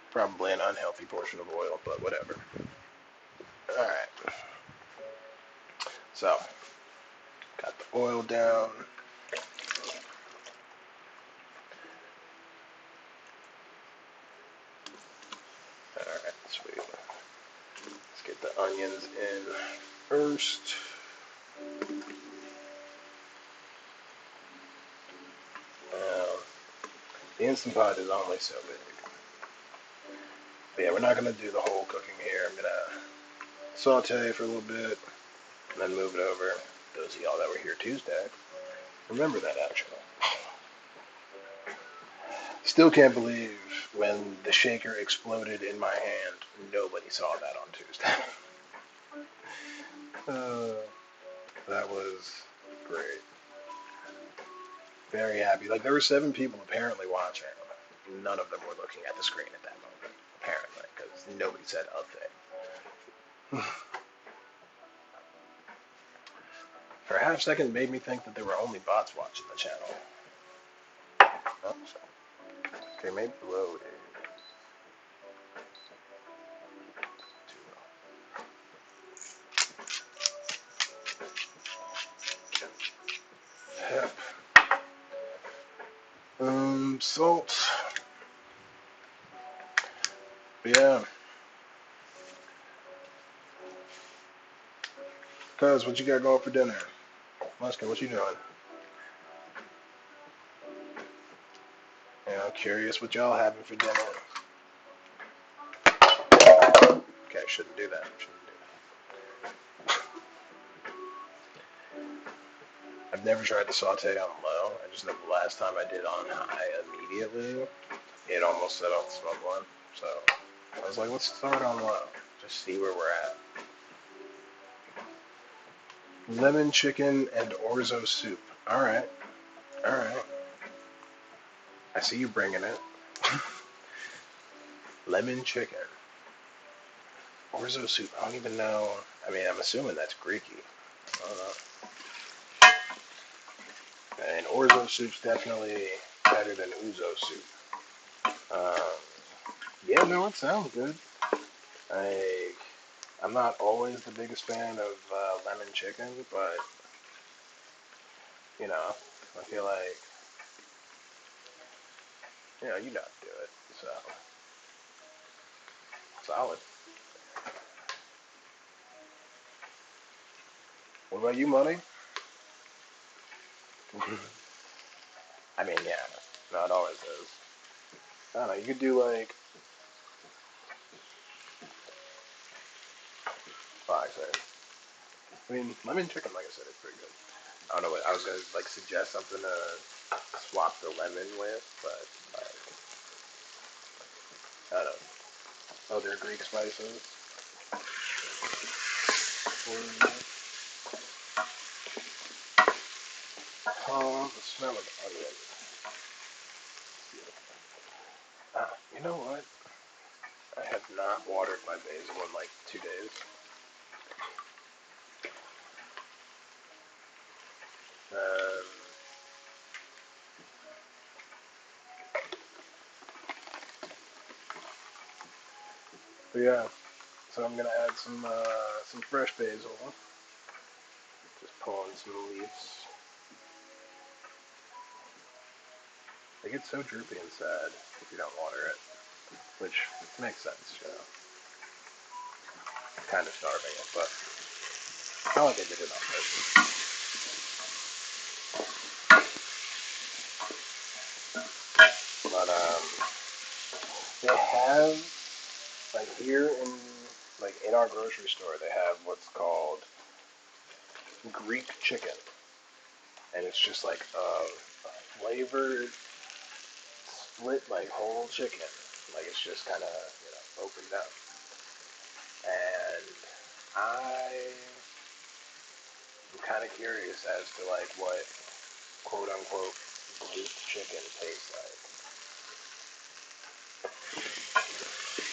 Probably an unhealthy portion of oil, but whatever. Alright. So, got the oil down. Alright, sweet. Let's get the onions in first. Now, the Instant Pot is only so big. But yeah, we're not going to do the whole cooking here. I'm going to saute for a little bit and then move it over. Those of y'all that were here Tuesday, remember that actually. Still can't believe when the shaker exploded in my hand, nobody saw that on Tuesday. That was great. Very happy. Like there were 7 people apparently watching. None of them were looking at the screen at that moment, apparently, because nobody said a thing. For a half second, it made me think that there were only bots watching the channel. Oh, okay, maybe load pep. Salt. But yeah. Cuz, what you got going for dinner? Muska, what you doing? Yeah, I'm curious what y'all having for dinner. Okay, shouldn't do that. I've never tried to saute on low. I just know the last time I did on high immediately, it almost set off the smoke line. So I was like, let's start on low, Just see where we're at. Lemon chicken and orzo soup. All right. All right. I see you bringing it. Lemon chicken. Orzo soup. I don't even know. I mean, I'm assuming that's Greeky. I don't know. And orzo soup's definitely better than ouzo soup. Um, yeah, no, it sounds good. I'm not always the biggest fan of lemon chicken, but I feel like you know how to do it. So solid. What about you, Money? I mean, yeah, no, it always is. I don't know. You could do like, well, I mean, lemon chicken, like I said, is pretty good. I don't know what I was gonna like suggest something to swap the lemon with, but like, I don't know. Other Greek spices. Oh, the smell of onion. You know what? I have not watered my basil in like 2 days. Um, but yeah, so I'm gonna add some fresh basil. Just pulling some leaves. They get so droopy and sad if you don't water it, which makes sense, Kind of starving it, but not like I did it on purpose. But they have like here in our grocery store, they have what's called Greek chicken, and it's just like a flavored split like whole chicken, like it's just kind of opened up, and I'm kind of curious as to like what quote unquote Greek chicken tastes like.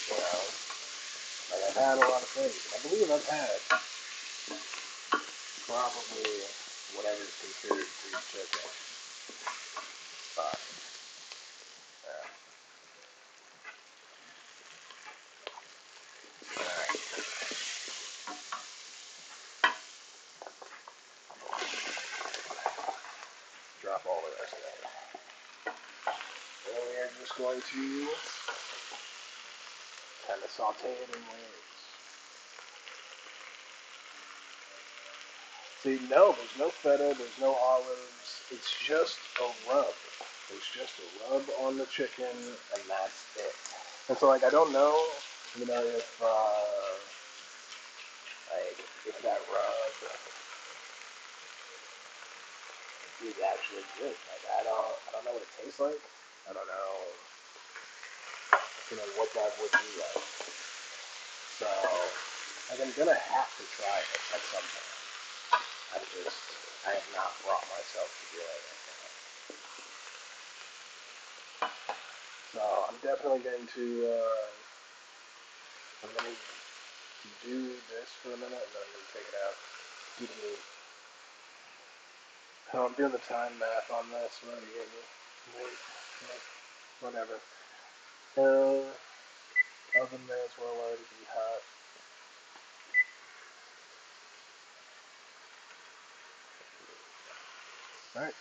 You know, like I've had a lot of things. I believe I've had probably whatever's considered Greek chicken. But yeah. All right. Drop all the rest of that. And we're just going to kind of saute it in waves. See, no, there's no feta, there's no olives. It's just a rub. It's just a rub on the chicken, and that's it. And so, like, I don't know, if that rub is actually good. Like, I don't know what it tastes like. I don't know, what that would be like. So, like, I'm gonna have to try it at some point. I have not brought myself to do it. So I'm definitely going to, I'm going to do this for a minute, and then I'm going to take it out. Do the meat. So I'm doing the time math on this. What are you getting? Wait, whatever. Oven may as well already be hot. Alright.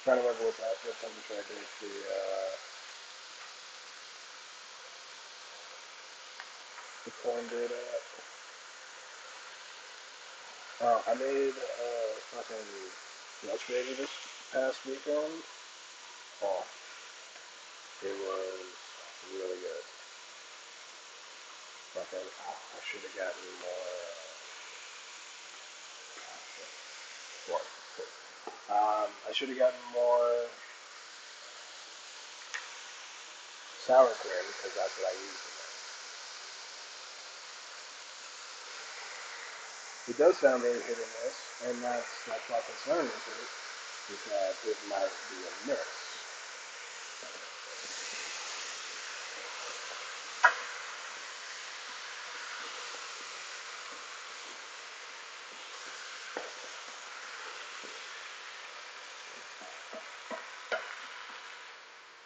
Trying to remember what that temperature I did the corn did at. I made fucking lunch baby this past weekend. Oh, it was really good. Fucking, I should have gotten more. I should have gotten more sour cream because that's what I use in it. It does sound very hit and miss, and that's my concern with it, is that it might be a miss.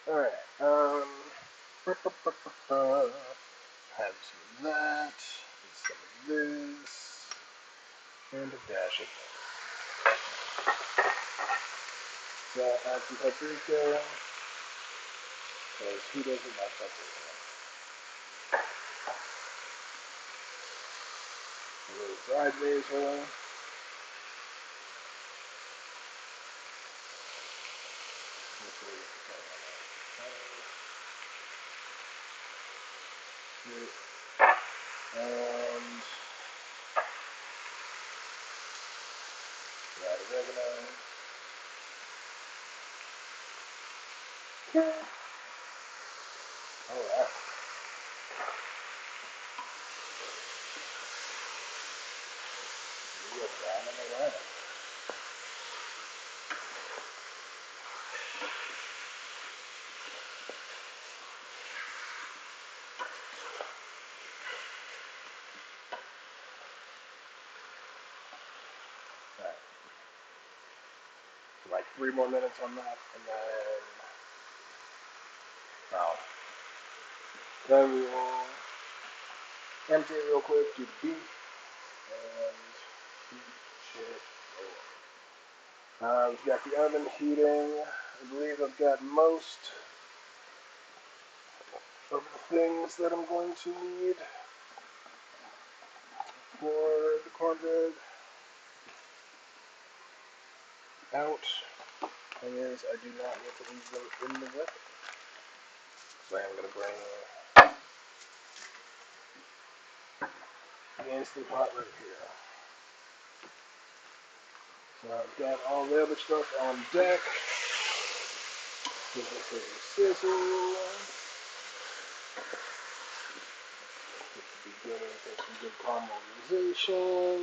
Alright, have some of that, some of this, and a dash of this. So add some paprika, because who doesn't like paprika? A little dried basil. And dried oregano. Alright. Real brown on the line. Alright. So like 3 more minutes on that, and then we will empty it real quick, do the beef, and heat shit over. We've got the oven heating. I believe I've got most of the things that I'm going to need for the cornbread out. Thing is, I do not need to leave them in the whip. So I am going to bring the Instant Pot right here. So I've got all the other stuff on deck. Sizzle, sizzle, sizzle. It's the beginning for some good caramelization.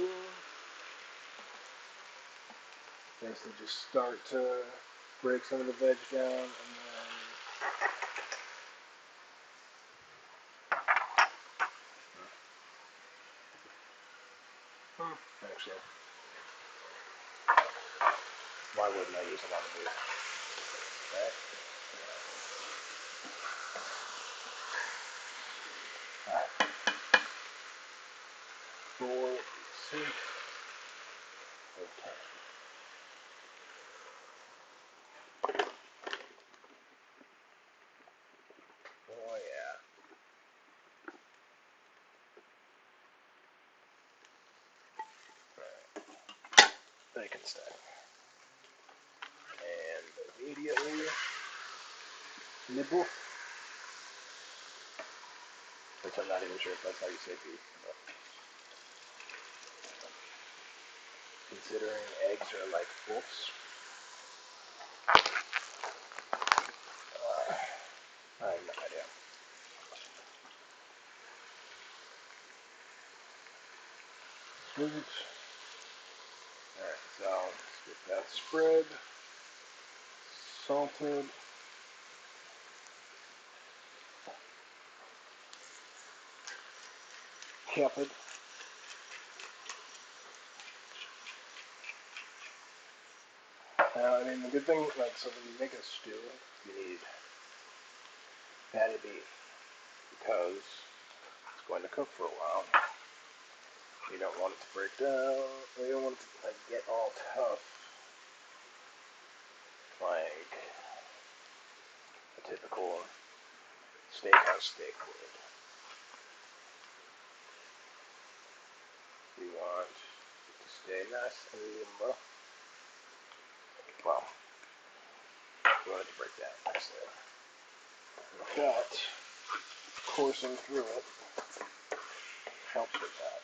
Basically just start to break some of the veg down, and then actually, why wouldn't I use a lot of beef? Right? Alright. For sake of time. Oh yeah. Bacon stack. And immediately nibble. Which I'm not even sure if that's how you say beef. But considering eggs are like wolves. I have no idea. Sweet. Alright, so let's get that spread. Salted. Peppered. I mean, the good thing, like, so when you make a stew, you need fatty beef because it's going to cook for a while. You don't want it to break down. You don't want it to like get all tough, like a typical steakhouse steak would. You want it to stay nice and limber. Well, you want it to break down nicely. That coursing through it helps with that.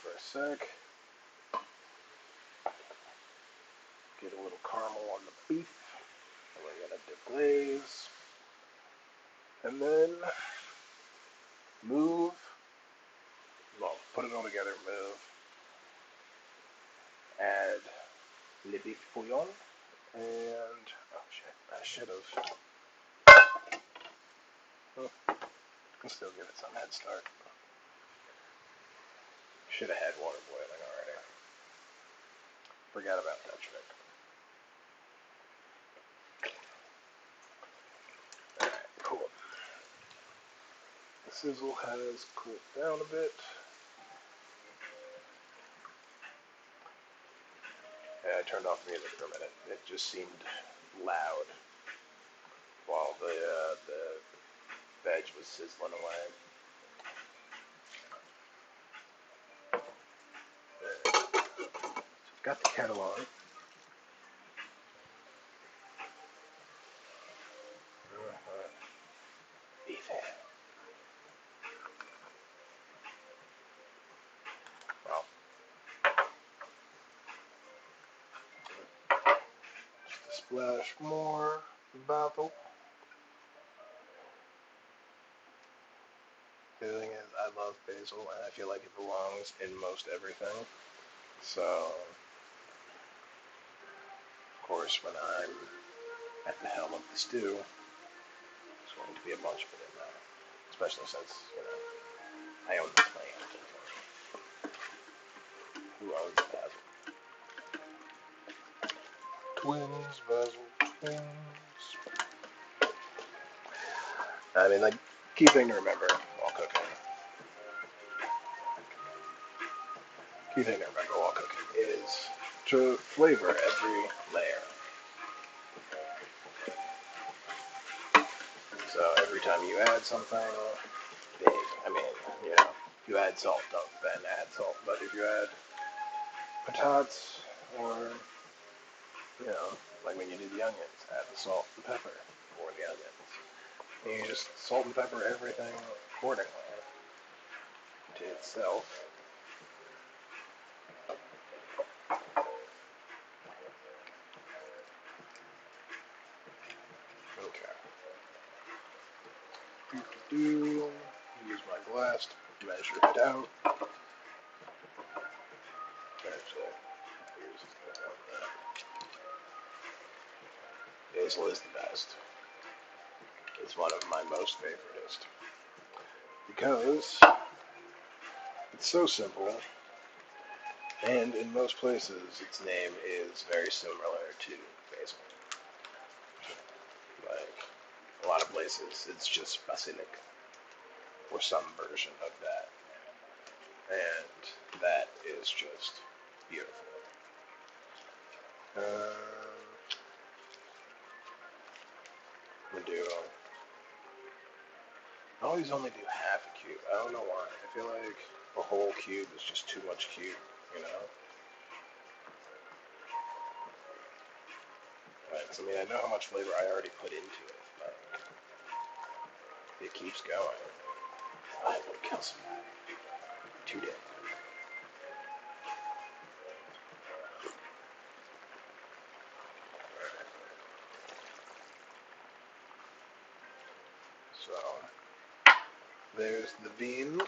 for a sec. Get a little caramel on the beef. And we're gonna deglaze. And then move. Well, put it all together, move. Add le beef bouillon. And, oh shit, I should have. Can still give it some head start. Should have had water boiling already. Forgot about that trick. Alright, cool. The sizzle has cooled down a bit. And I turned off the music for a minute. It just seemed loud while the veg was sizzling away. Got the kettle on. Beef head. Well, just a splash more basil. The thing is, I love basil, and I feel like it belongs in most everything. So, of course, when I'm at the helm of the stew, there's going to be a bunch of it in there. Especially since, I own the plant. Who owns basil? Twins, basil, twins. I mean, like, key thing to remember while cooking. Is to flavor every layer. So every time you add something, if you add salt, then add salt. But if you add patatas, or, like when you do the onions, add the salt and pepper for the onions. And you just salt and pepper everything accordingly to itself. Okay. Use my glass to measure it out. Actually, basil is the best. It's one of my most favoritist. Because it's so simple, and in most places its name is very similar to basil. Like, a lot of places it's just basilic, or some version of that. And that is just beautiful. We do. I always only do half a cube. I don't know why. I feel like a whole cube is just too much cube, Right, 'cause, I know how much flavor I already put into it, but it keeps going. I would kill somebody. Too dead. So, there's the bean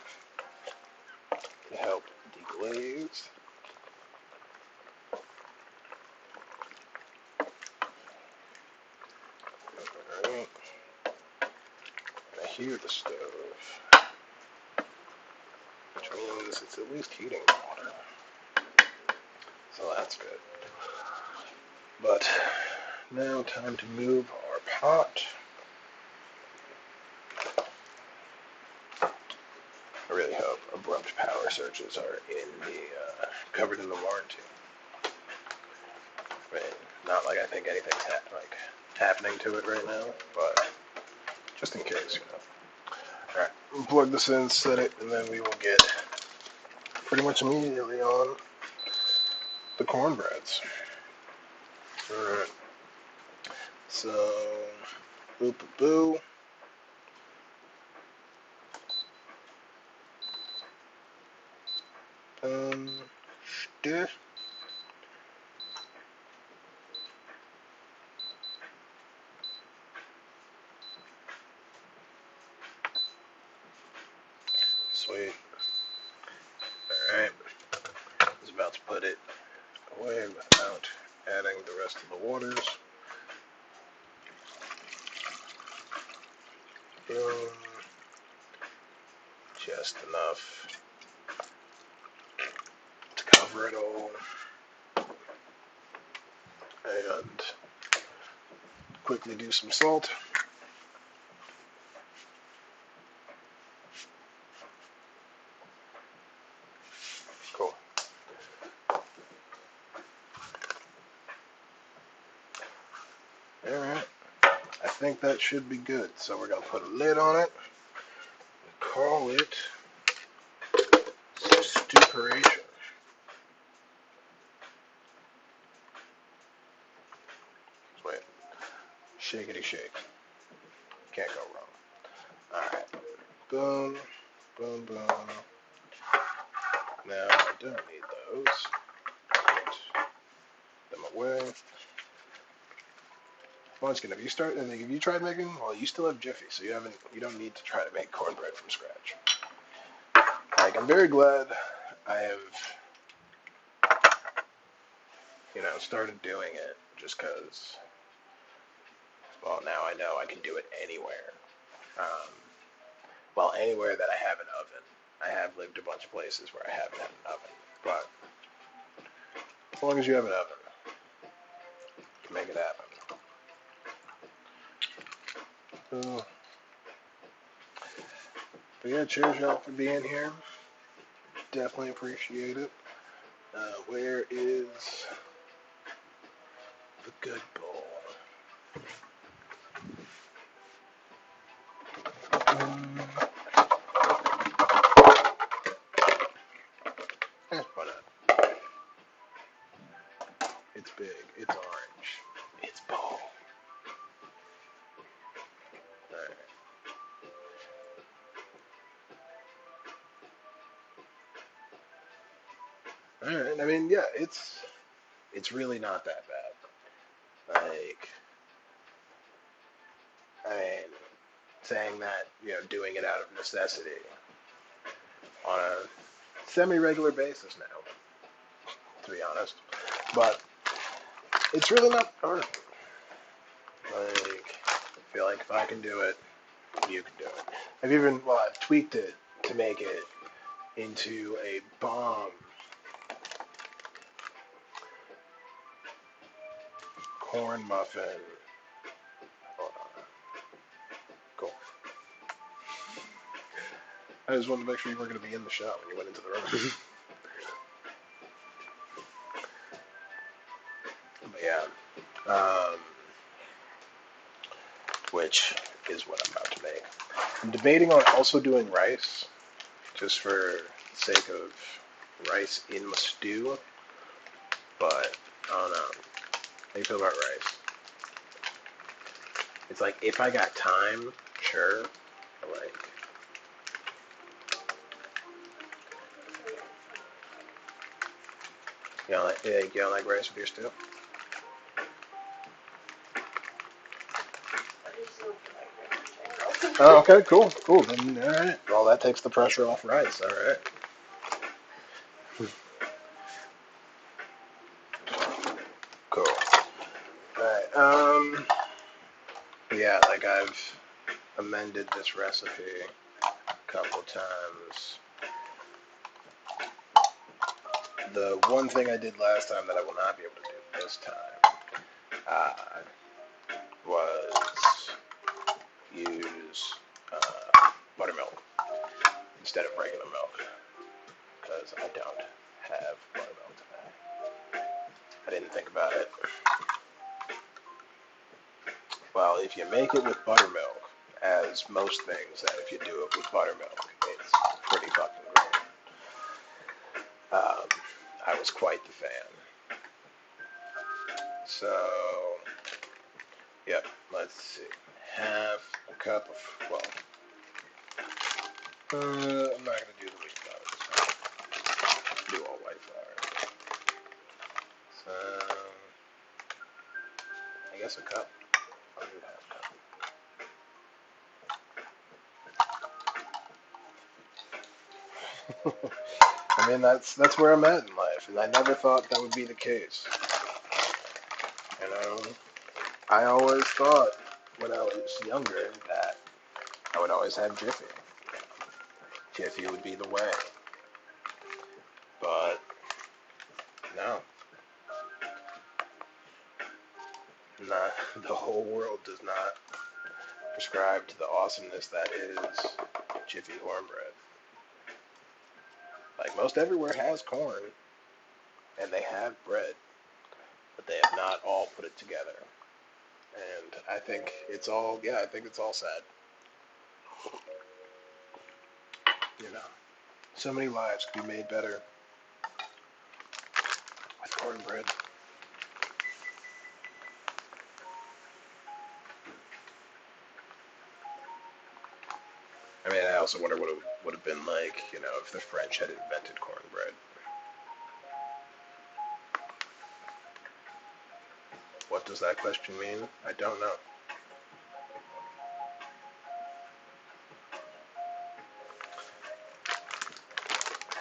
to help deglaze. Alright. And I hear the stove, which means it's at least heating water. So that's good. But now time to move our pot. I really hope abrupt power surges are covered in the warranty. I mean, not like I think anything's happening to it right now, but just in case, Alright, we'll plug this in, set it, and then we will get pretty much immediately on the cornbreads. Alright, so, boo. Stir. Sweet. Alright. I was about to put it away without adding the rest of the waters. Boom. Just enough to cover it all. And quickly do some salt. Cool. Alright. I think that should be good. So we're going to put a lid on it. Call it stuperation. Wait. Shakety shake. Can't go wrong. Alright. Boom. Boom, boom. Now I don't need those. Put them away. Munchkin, have you tried making? Well, you still have Jiffy, so you don't need to try to make cornbread from scratch. Like, I'm very glad I have, started doing it just because, well, now I know I can do it anywhere. Well, anywhere that I have an oven. I have lived a bunch of places where I haven't had an oven, but as long as you have an oven, you can make it happen. But yeah, cheers y'all for being here. Definitely appreciate it. Where is the good bowl? Why not? It's big. It's orange. It's bowl. All right. I mean, yeah, it's really not that bad. Like, I mean, saying that, doing it out of necessity on a semi-regular basis now, to be honest. But it's really not hard. Like, I feel like if I can do it, you can do it. I've tweaked it to make it into a bomb corn muffin. Hold on. Cool. I just wanted to make sure you weren't going to be in the shot when you went into the room. But yeah. Which is what I'm about to make. I'm debating on also doing rice, just for the sake of rice in my stew. But I don't know. How do you feel about rice? It's like, if I got time, sure. Like, you don't like rice with your stew? Oh, okay, cool. Then, all right. Well, that takes the pressure off rice. All right. Cool. All right. Yeah, like, I've amended this recipe a couple times. The one thing I did last time that I will not be able to do this time was use buttermilk instead of regular milk, because I don't have buttermilk today. I didn't think about it. Well, if you make it with buttermilk, as most things that if you do it with buttermilk, it's pretty fucking great. I was quite the fan. So, yep, let's see. Half a cup of, well, I'm not going to do the wheat flour this time. Do guess a cup. A half cup. I mean, that's where I'm at in life, and I never thought that would be the case. You know, I always thought when I was younger that I would always have Jiffy. Jiffy would be the way. But no, not the whole world does not prescribe to the awesomeness that is Jiffy cornbread. Like most everywhere has corn and they have bread, but they have not all put it together. And I think it's all I think it's all sad. You know, so many lives could be made better with cornbread. I mean, I also wonder what it would have been like, if the French had invented cornbread. What does that question mean? I don't know.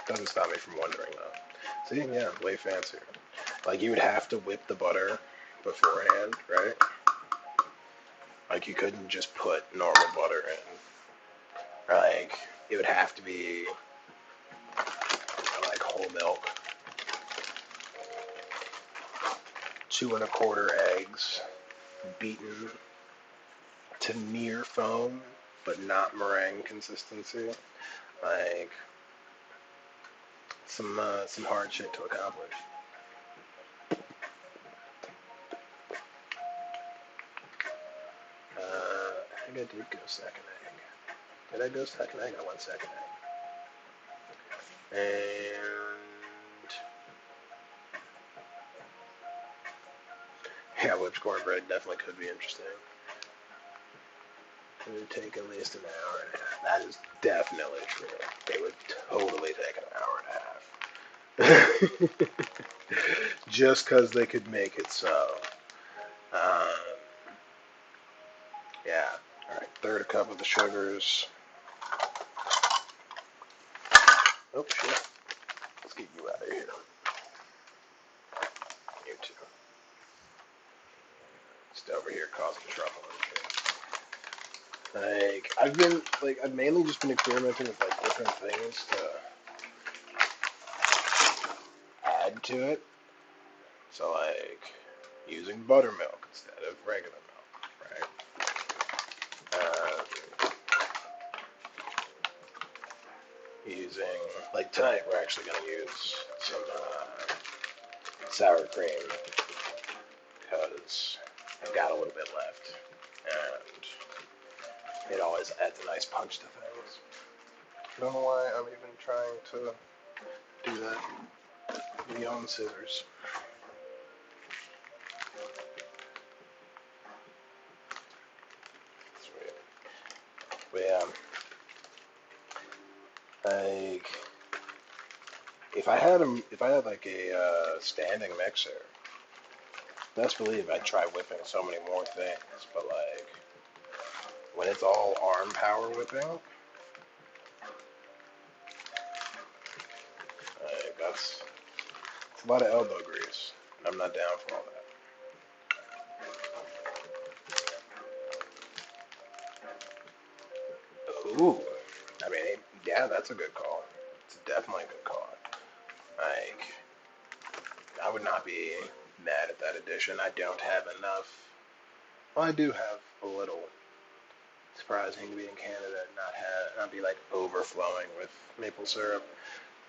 Doesn't stop me from wondering though. See, yeah, way fancier. Like you would have to whip the butter beforehand, right? Like you couldn't just put normal butter in. Like it would have to be like whole milk, 2 1/4 eggs, beaten to near foam, but not meringue consistency. Like some hard shit to accomplish. I think I did go second egg. Did I go second egg? I went second egg. And yeah, whipped cornbread definitely could be interesting. It would take at least an hour and a half. That is definitely true. It would totally take an hour and a half. Just because they could make it so. Um, yeah. All right. Third cup of the sugars. Oh shit. Let's get you out of here. You too. Just over here causing trouble and shit. I've mainly just been experimenting with like different things to add to it. So like using buttermilk instead of regular milk, right? Using like tonight we're actually going to use some sour cream because I've got a little bit left and it always adds a nice punch to things. I don't know why I'm even trying to do that with my own scissors. Sweet. But yeah, like if I had like a standing mixer, best believe I'd try whipping so many more things. But like when it's all arm power whipping, like that's a lot of elbow grease. And I'm not down for all that. Ooh, I mean, yeah, that's a good call. It's definitely a good call. Like I would not be mad at that addition. I don't have enough. Well, I do have a little. Surprising to be in Canada and not be like overflowing with maple syrup.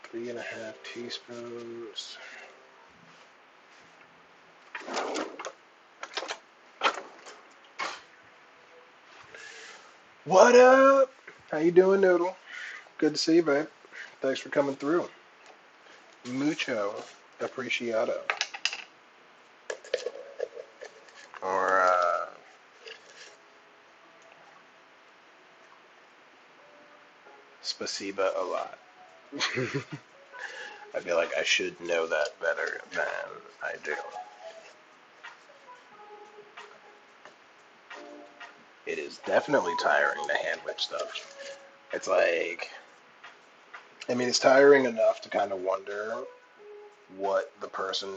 3 1/2 teaspoons. What up? How you doing, Noodle? Good to see you, babe. Thanks for coming through. Mucho apreciado. Or spasiba a lot. I feel like I should know that better than I do. it is definitely tiring to hand whip stuff. It's like, I mean, it's tiring enough to kind of wonder what the person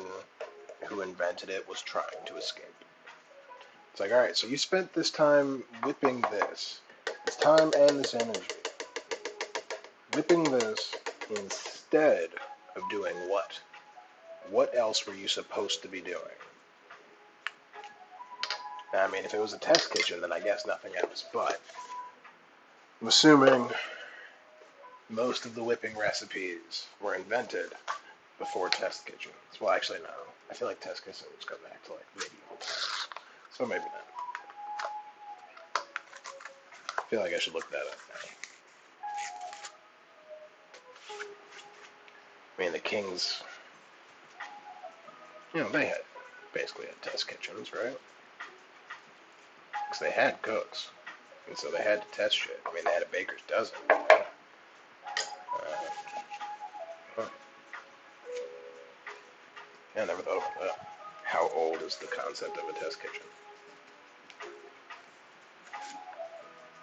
who invented it was trying to escape. It's like, all right, so you spent this time whipping this time and this energy, whipping this instead of doing what? What else were you supposed to be doing? I mean, if it was a test kitchen, then I guess nothing else. But I'm assuming most of the whipping recipes were invented before test kitchens. Well, actually, no. I feel like test kitchens go back to like medieval times. So maybe not. I feel like I should look that up now. I mean, the kings, they had basically had test kitchens, right? Because they had cooks. And so they had to test shit. I mean, they had a baker's dozen. Huh. Yeah, I never thought about that. How old is the concept of a test kitchen?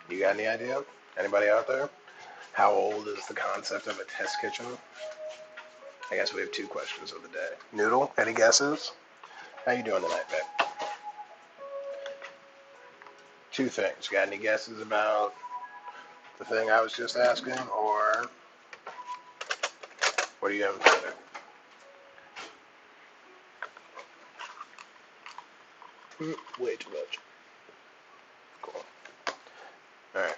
You got any idea? Anybody out there? How old is the concept of a test kitchen? I guess we have two questions of the day. Noodle, any guesses? How you doing tonight, babe? Two things. Got any guesses about the thing I was just asking, or what do you have further? Way too much. Cool. All right.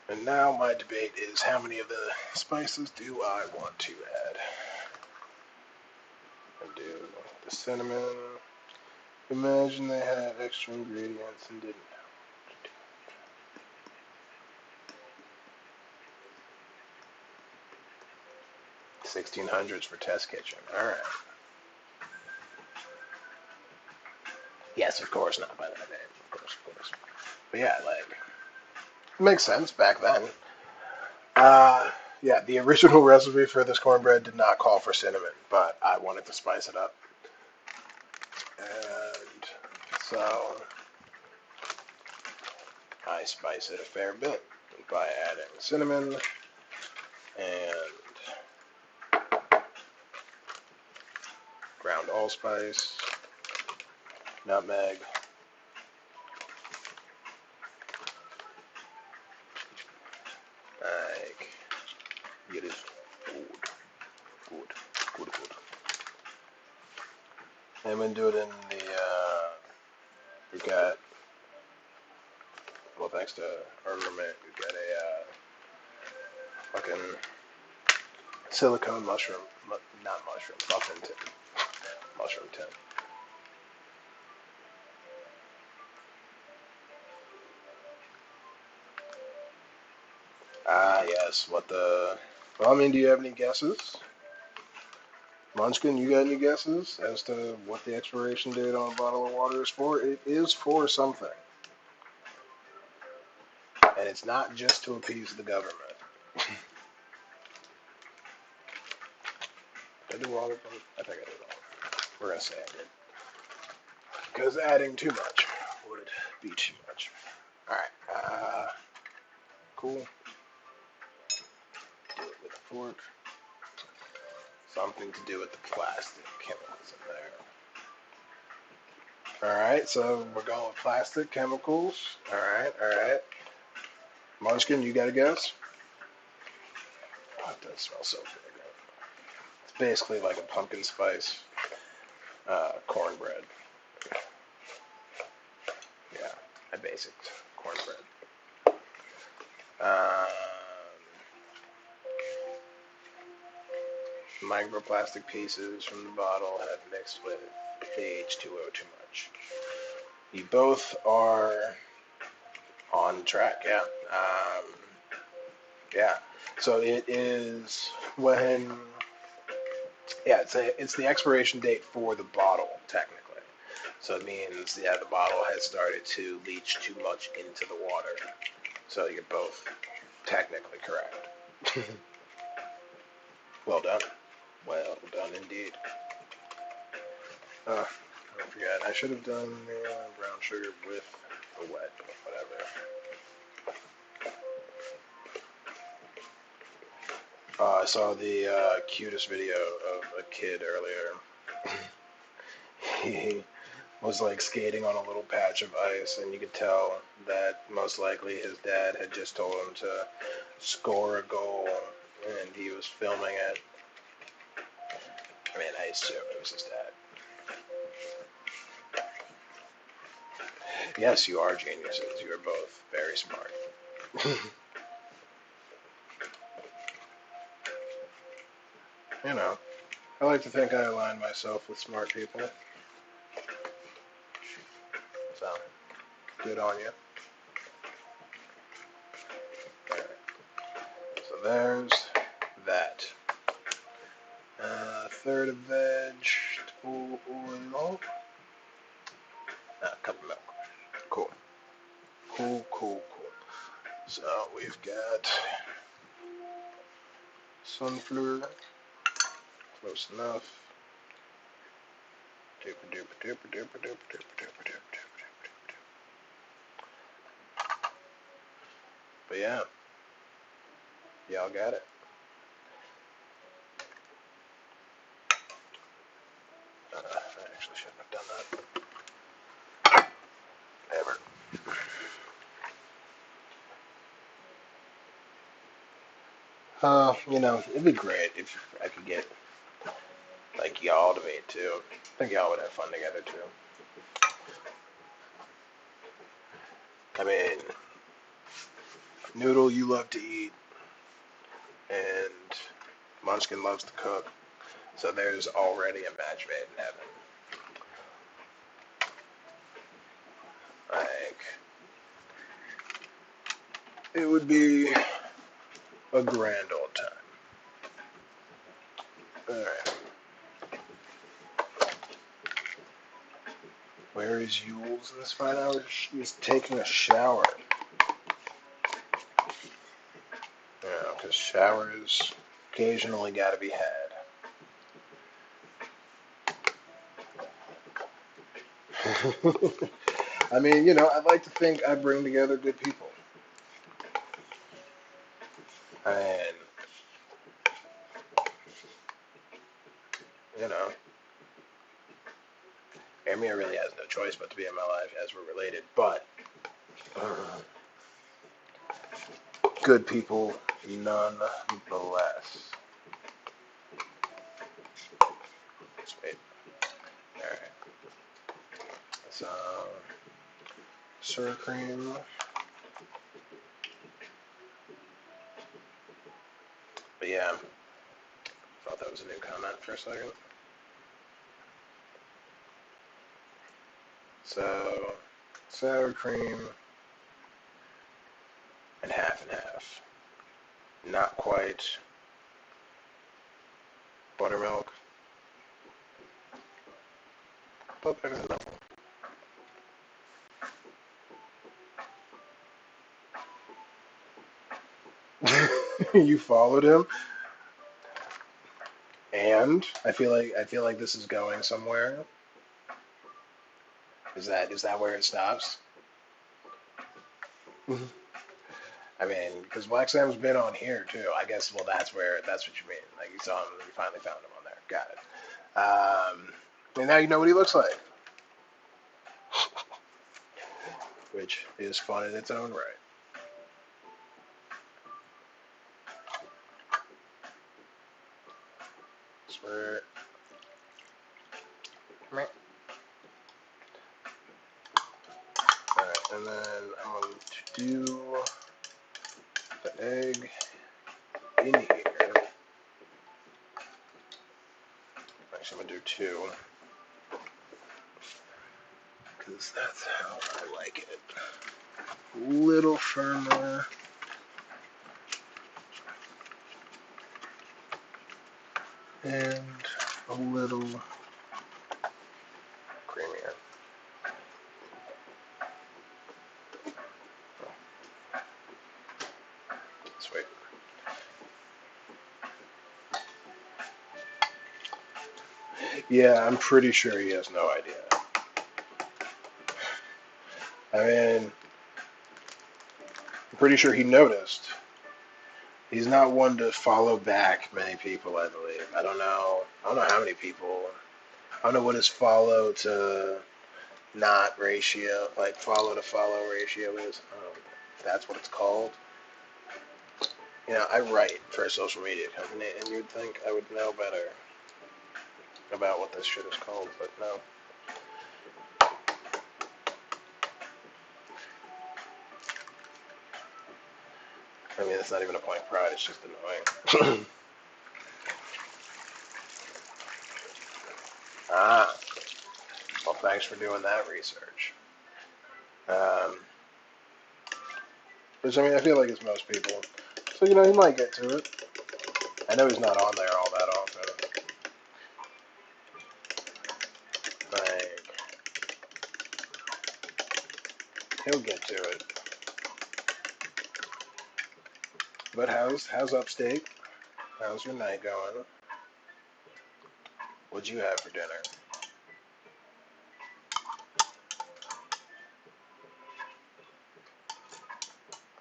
And now my debate is how many of the spices do I want to add? I do the cinnamon. Imagine they had extra ingredients and didn't. 1600s for test kitchen. All right. Yes, of course, not by that name. Of course. But yeah, like, it makes sense back then. Yeah, the original recipe for this cornbread did not call for cinnamon, but I wanted to spice it up. And so I spice it a fair bit by adding cinnamon and ground allspice, nutmeg, like, it is good. I'm gonna do it in the, we got, well, thanks to our roommate, we got a, fucking silicone mushroom, not mushroom, muffin tin, mushroom tin. Ah, yes, what the, well, I mean, do you have any guesses? Munchkin, you got any guesses as to what the expiration date on a bottle of water is for? It is for something. And it's not just to appease the government. Did I do all of them? I think I did all. We're going to say I did. Because adding too much would be too much. Alright, cool. Do it with a fork. Something to do with the plastic chemicals in there. Alright, so we're going with plastic chemicals. Alright. Munchkin, you got a guess? Oh, it does smell so fragrant. It's basically like a pumpkin spice cornbread. Yeah, a basic cornbread. Microplastic pieces from the bottle have mixed with H2O too much. You both are on track, yeah. Yeah. So it is when, yeah, it's the expiration date for the bottle, technically. So it means, yeah, the bottle has started to leach too much into the water. So you're both technically correct. Well done. Well done indeed. I forgot. I should have done the brown sugar with wet, whatever. I saw the cutest video of a kid earlier. He was like skating on a little patch of ice, and you could tell that most likely his dad had just told him to score a goal, and he was filming it. I mean, I assume it was his dad. Yes, you are geniuses. You are both very smart. You know, I like to think I align myself with smart people. So, good on you. Alright, so there's that. Third of veg, oil, a cup of milk. Cool. Cool. So we've got sunflower, close enough. But yeah, y'all got it. I actually shouldn't have done that. Ever. It'd be great if I could get like y'all to meet too. I think y'all would have fun together too. I mean, Noodle, you love to eat, and Munchkin loves to cook. So there's already a match made in heaven. Like, it would be a grand old time. Alright. Where is Yules in this fine hour? She's taking a shower. Because showers occasionally gotta be had. I mean, I'd like to think I bring together good people. And, you know, Amir really has no choice but to be in my life as we're related. But, good people nonetheless. Sweet. Alright. So, sour cream. But yeah, thought that was a new comment for a second. So, sour cream and half. Not quite buttermilk, but better than nothing. You followed him, and I feel like this is going somewhere. Is that where it stops? I mean, because Black Sam's been on here too. I guess. Well, that's what you mean. Like you saw him, you finally found him on there. Got it. And now you know what he looks like, which is fun in its own right. Swear. Alright, and then I'm going to do the egg in here. Actually, I'm going to do two, because that's how I like it. A little firmer. And a little creamier. Sweet. Yeah, I'm pretty sure he has no idea. I mean, I'm pretty sure he noticed. He's not one to follow back many people, I believe. I don't know. I don't know how many people. I don't know what his follow to not ratio, like follow to follow ratio is. That's what it's called. You know, I write for a social media company, and you'd think I would know better about what this shit is called, but no. I mean, it's not even a point of pride, it's just annoying. Ah, well, thanks for doing that research. Um, which, I mean, I feel like it's most people. So, you know, he might get to it. I know he's not on there all that often. Like, he'll get to it. But how's upstate? How's your night going? What'd you have for dinner?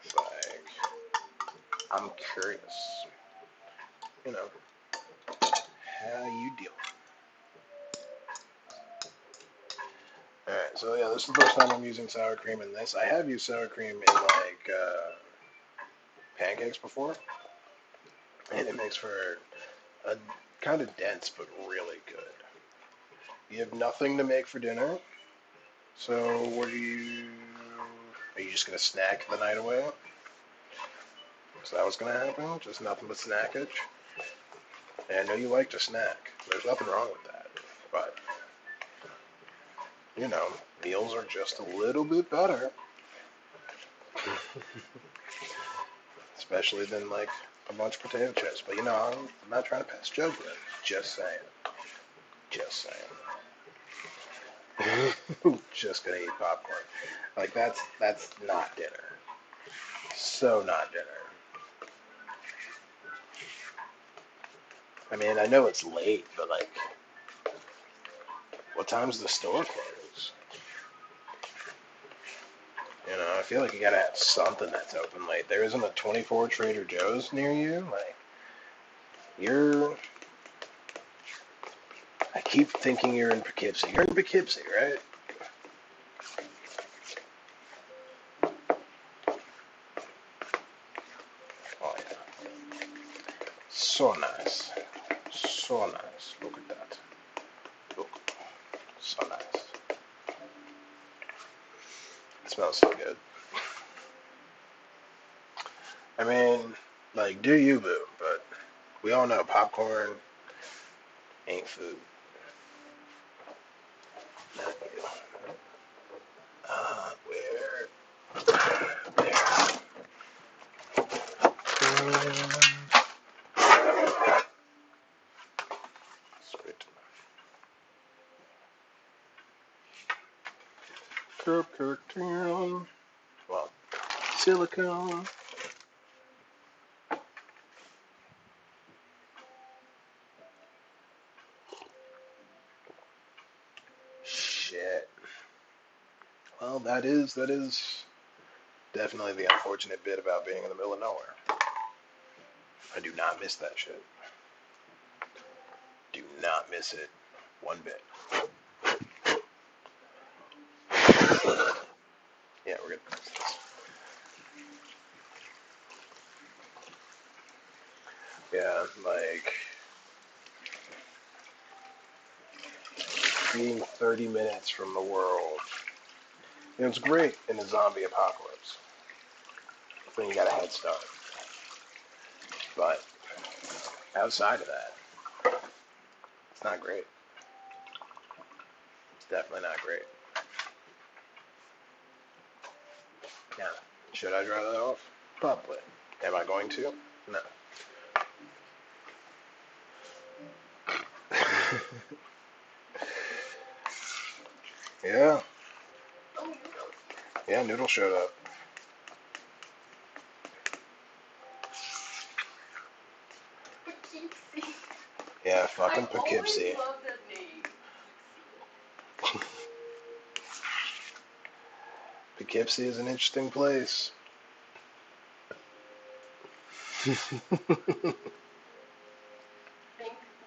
It's like, I'm curious. You know, how you dealing? Alright, so yeah, this is the first time I'm using sour cream in this. I have used sour cream in like pancakes before, and it makes for a kind of dense but really good. You have nothing to make for dinner, so what are you just gonna snack the night away? Is that what's gonna happen? Just nothing but snackage? And I know you like to snack. There's nothing wrong with that, but you know, meals are just a little bit better. Especially than like a bunch of potato chips. But you know, I'm not trying to pass judgment. Just saying. Just saying. Just gonna eat popcorn. Like that's not dinner. So not dinner. I mean, I know it's late, but like, what time's the store close? You know, I feel like you gotta have something that's open late. There isn't a 24 Trader Joe's near you. Like, you're. I keep thinking you're in Poughkeepsie. You're in Poughkeepsie, right? Oh yeah. So nice. So nice. Look at that. Look. So nice. It smells so good. I mean, like, do you, boo? But we all know popcorn ain't food. Not you. Where? There. Spit. Cupcake town. Well, silicone. Shit. Well, that is definitely the unfortunate bit about being in the middle of nowhere. I do not miss that shit. Do not miss it one bit. Yeah, we're good. Yeah, like being 30 minutes from the world. You know, it's great in the zombie apocalypse. Then you got a head start. But outside of that, it's not great. It's definitely not great. Yeah. Should I draw that off? Probably. Am I going to? No. Yeah. Yeah, Noodle showed up. Yeah, fucking Poughkeepsie. I love that name. Poughkeepsie Poughkeepsie is an interesting place. Think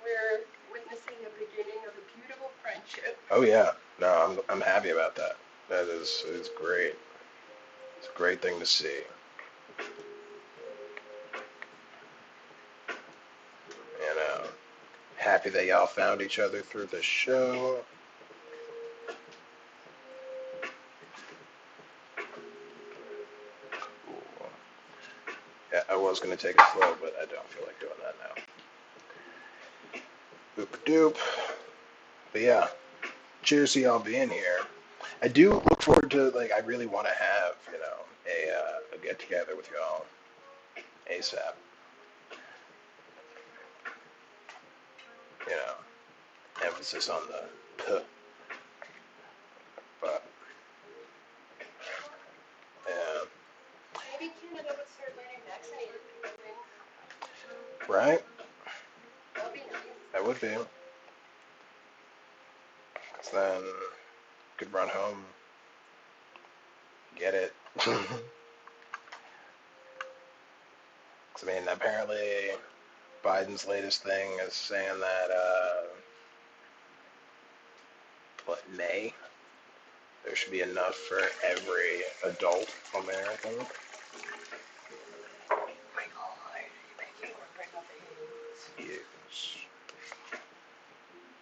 we're witnessing the beginning of a beautiful friendship. Oh yeah, no, I'm happy about that. That is great. It's a great thing to see. You know, happy that y'all found each other through the show. Cool. Yeah, I was gonna take it slow, but I don't feel like doing that now. Boop doop. But yeah, cheers to y'all being here. I do look forward to I really want to have a get together with y'all ASAP. You know, emphasis on the p. But yeah, Maybe Canada would start learning vaccinated people. right. That'd be nice. That would be. 'Cause then could run home, get it. 'Cause, I mean, apparently Biden's latest thing is saying that May there should be enough for every adult American. Yes.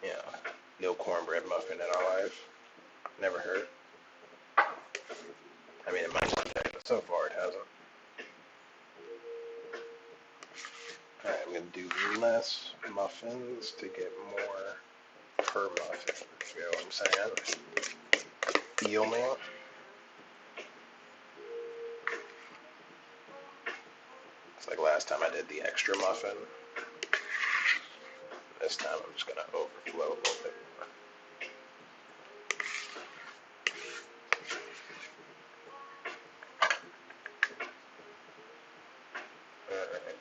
Yeah. No cornbread muffin in our life. Never hurt. I mean, it might someday, but so far it hasn't. Alright, I'm going to do less muffins to get more per muffin. You know what I'm saying? Feel me? It's like last time I did the extra muffin. This time I'm just going to overflow a little bit more. Alright.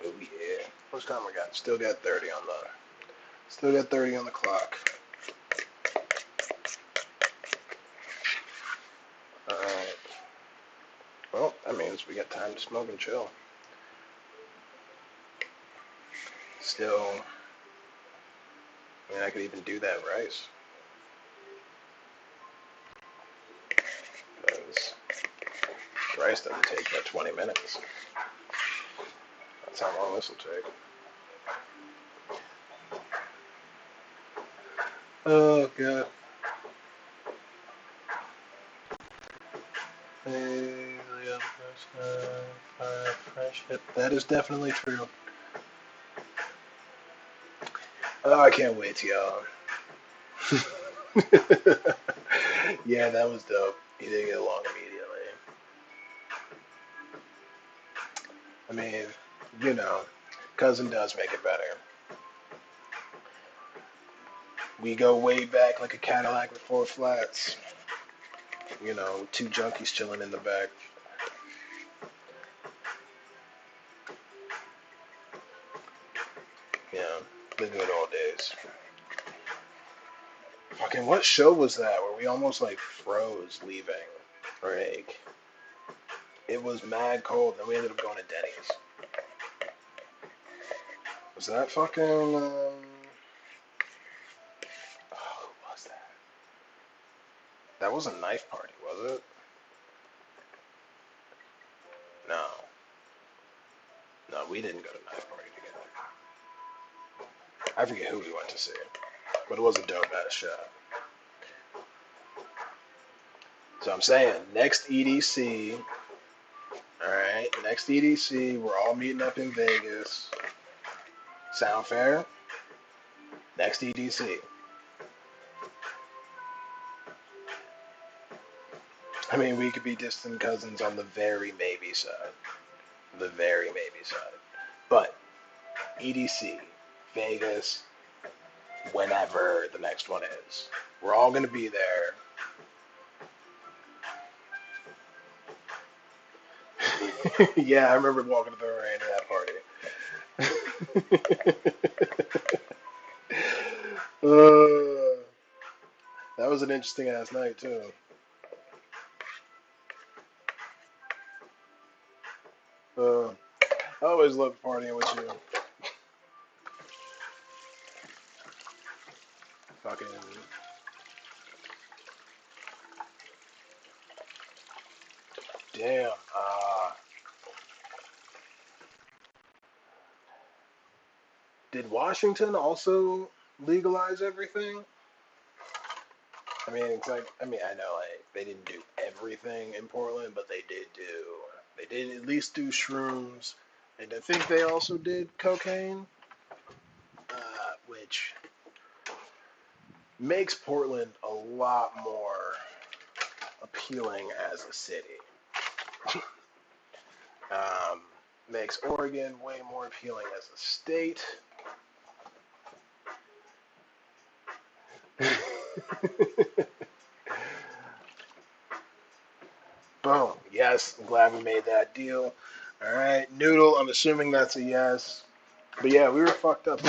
Oh yeah. How much time we got? Still got 30 on the clock. Alright. Well, that means we got time to smoke and chill. Still, I mean, I could even do that rice. Because rice doesn't take but 20 minutes. That's how long this will take. Oh, God. Friendship. That is definitely true. Oh, I can't wait, y'all. Yeah, that was dope. He didn't get along immediately. I mean, you know, cousin does make it better. We go way back like a Cadillac with four flats. You know, two junkies chilling in the back. Yeah, the good old days. Fucking what show was that where we almost froze leaving? Like, it was mad cold, and we ended up going to Denny's. Was that fucking? Oh, who was that? That was a knife party, was it? No, no, we didn't go to knife party together. I forget who we went to see, but it was a dope ass show. So I'm saying next EDC. All right, next EDC, we're all meeting up in Vegas. Sound fair? Next EDC. I mean, we could be distant cousins on the very maybe side. The very maybe side. But EDC, Vegas, whenever the next one is. We're all going to be there. Yeah, I remember walking to the rain at that party. uh, that That was an interesting ass night too. I always love partying with you. Fucking damn. Did Washington also legalize everything? I mean, it's like, I mean, I know like they didn't do everything in Portland, but they did at least do shrooms, and I think they also did cocaine, which makes Portland a lot more appealing as a city. Um, Makes Oregon way more appealing as a state. Boom. Yes, I'm glad we made that deal. All right, Noodle, I'm assuming that's a yes. But yeah, we were fucked up.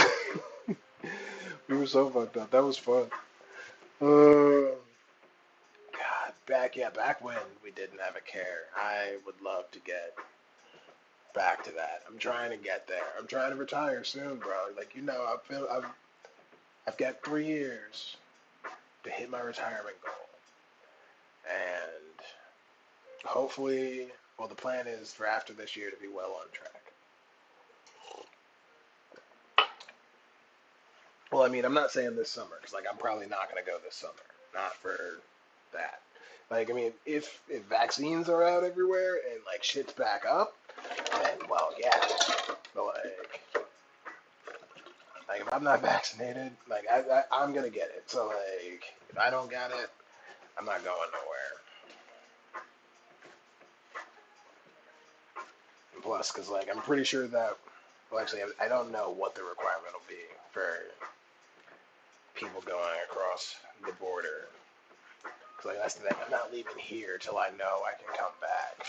We were so fucked up. That was fun. God, back when we didn't have a care. I would love to get back to that. I'm trying to get there. I'm trying to retire soon, bro. Like I've got 3 years to hit my retirement goal, and hopefully, well, the plan is for after this year to be well on track. Well, I mean, I'm not saying this summer because like I'm probably not going to go this summer. Not for that. Like, I mean, if vaccines are out everywhere and like shit's back up, then well, yeah. But like if I'm not vaccinated, like I'm gonna get it. So like if I don't get it, I'm not going nowhere. And plus, because like I'm pretty sure that, well, actually, I don't know what the requirement will be for people going across the border. Because like that's the thing, I'm not leaving here till I know I can come back.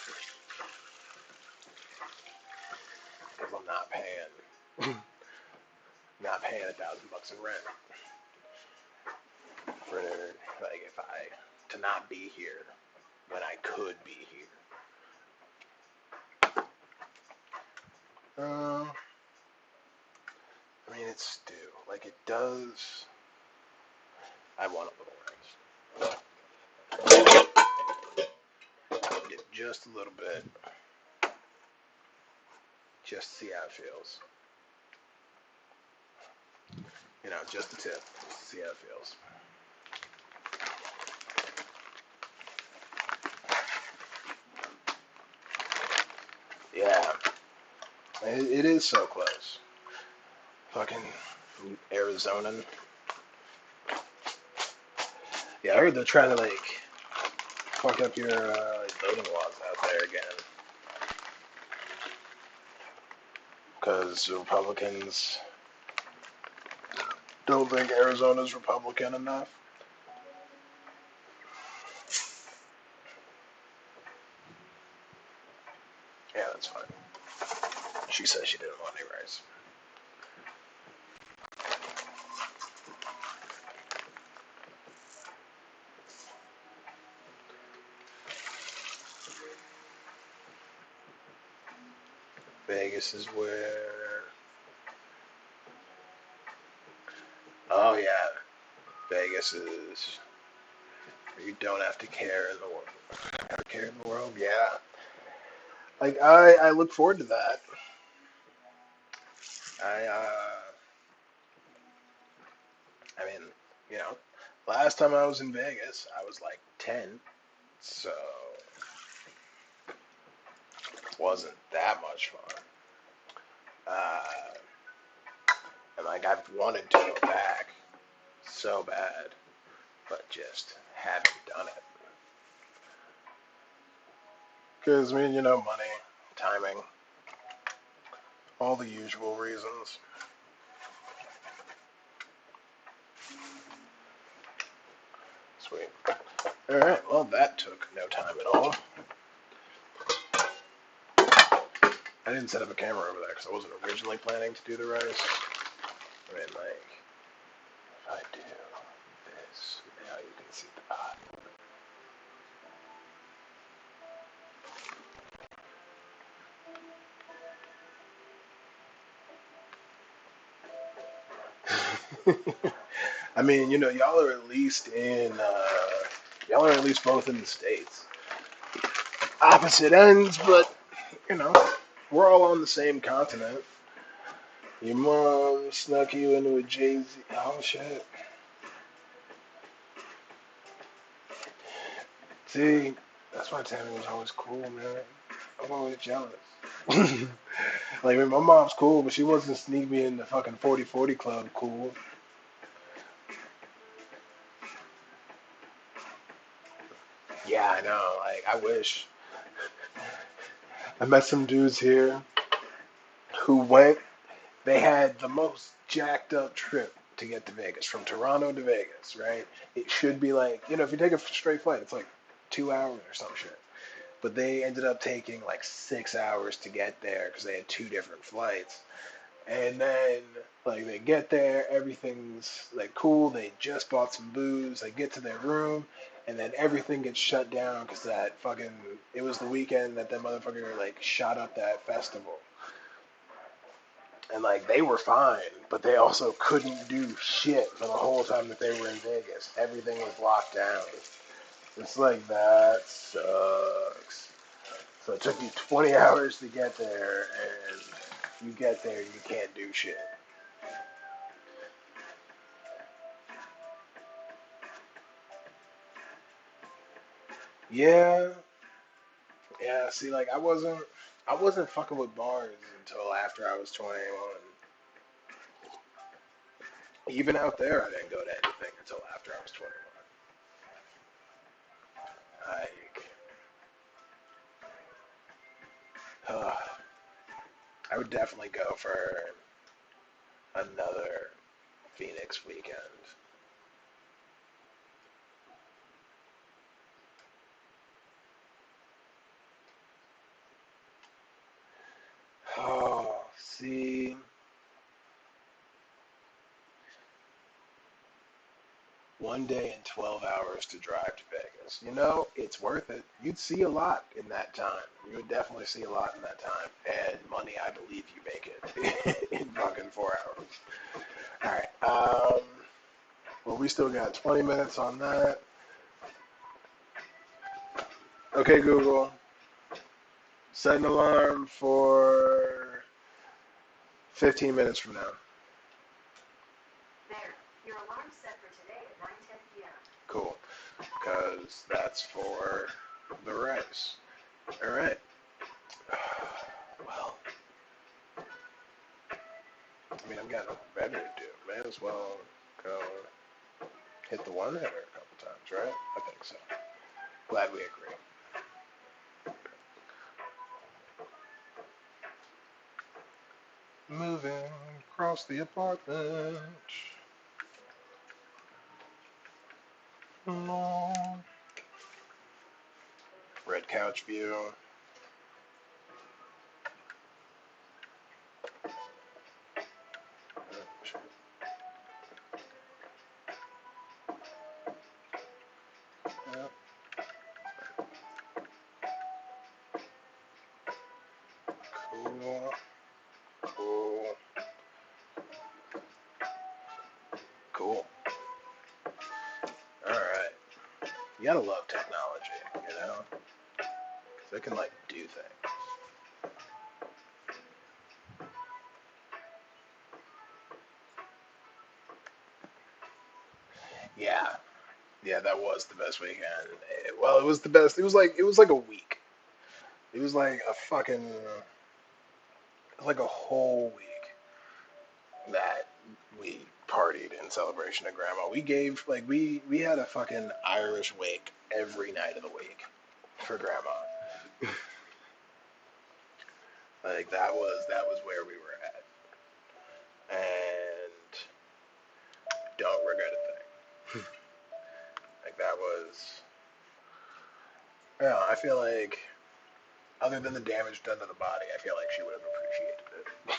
Because I'm not paying $1,000 in rent for like if I to not be here when I could be here. I mean, it's stew. Like it does. I want a little rice. Just a little bit, just to see how it feels. You know, just a tip, just to see how it feels. Yeah, it is so close. Fucking Arizonan. Yeah, I heard they're trying to like fuck up your voting laws out there again. Because Republicans don't think Arizona's Republican enough. Yeah, that's fine. She says she didn't want any rice. Vegas is where. Oh yeah, Vegas is. You don't have to care in the world. Care in the world, yeah. Like I look forward to that. I I mean, you know, last time I was in Vegas, I was like 10, so it wasn't that much fun. Uh, and like I've wanted to go back so bad, but just haven't done it. Because I mean, you know, money, timing, all the usual reasons. Sweet. All right. Well, that took no time at all. I didn't set up a camera over there because I wasn't originally planning to do the rice. I mean, like, if I do this, now you can see I mean, y'all are at least y'all are at least both in the States. Opposite ends, but, you know, we're all on the same continent. Your mom snuck you into a Jay-Z. Oh, shit. See, that's why Tammy was always cool, man. I'm always jealous. Like, my mom's cool, but she wasn't sneak me in the fucking 40-40 club cool. Yeah, I know. Like, I wish. I met some dudes here who went. They had the most jacked up trip to get to Vegas, from Toronto to Vegas, right? It should be like, if you take a straight flight, it's like 2 hours or some shit. But they ended up taking like 6 hours to get there because they had two different flights. And then, like, they get there, everything's like cool. They just bought some booze. They get to their room, and then everything gets shut down because that fucking. It was the weekend that motherfucker like shot up that festival, and like they were fine, but they also couldn't do shit for the whole time that they were in Vegas. Everything was locked down. It's like that sucks. So it took you 20 hours to get there, and you get there, you can't do shit. Yeah, yeah. See, like I wasn't fucking with bars until after I was 21. Even out there, I didn't go to anything until after I was 21. Like, uh, I would definitely go for another Phoenix weekend. Oh, see, one day and 12 hours to drive to Vegas. It's worth it. You'd see a lot in that time. You would definitely see a lot in that time. And money, I believe you make it in fucking 4 hours. All right. Well, we still got 20 minutes on that. Okay, Google, set an alarm for 15 minutes from now. There. Your alarm's set for today at 9:10 p.m. Cool. Because that's for the race. All right. Well, I mean, I've got nothing better to do. May as well go hit the one hitter a couple times, right? I think so. Glad we agree. Moving across the apartment. No. Red couch view. Yep. Cool. Cool. Cool. All right. You gotta love technology, you know? 'Cause it can, like, do things. Yeah. Yeah, that was the best weekend. Well, it was the best. It was like a week. It was like a fucking, like a whole week that we partied in celebration of Grandma. We gave, like, we had a fucking Irish wake every night of the week for Grandma. Like, that was where we were at, and don't regret a thing. Like, that was, yeah. I feel like, other than the damage done to the body, I feel like she would have appreciated it.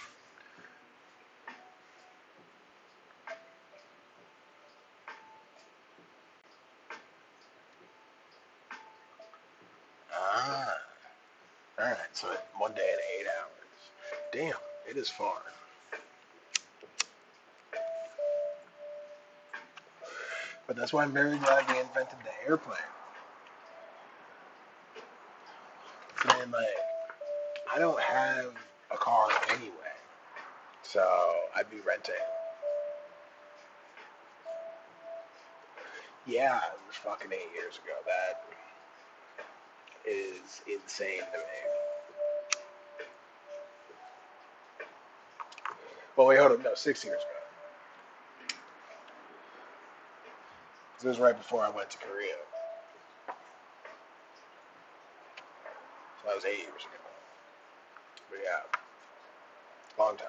Ah, all right. So one day and 8 hours. Damn, it is far. But that's why I'm very glad they invented the airplane. And like, I don't have a car anyway, so I'd be renting. Yeah, it was fucking 8 years ago. That is insane to me. Well, wait, hold up. No, 6 years ago. This was right before I went to Korea. So that was 8 years ago. But yeah, long time.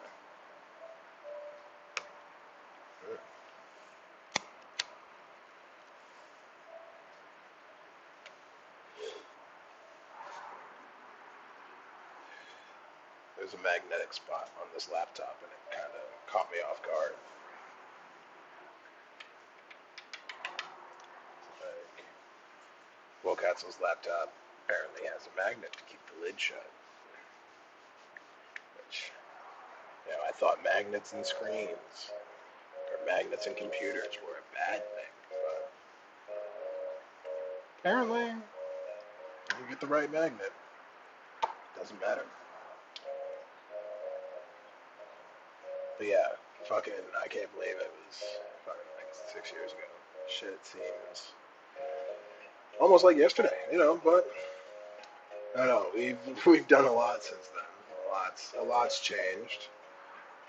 There's a magnetic spot on this laptop, and it kind of caught me off guard. Like, Wilcatsel's laptop apparently has a magnet to keep the lid shut, which, I thought magnets in screens or magnets in computers were a bad thing, but apparently, if you get the right magnet, it doesn't matter. But yeah, fucking, I can't believe it was fucking like 6 years ago. Shit seems almost like yesterday, but I don't know. We've done a lot since then. A lot's changed.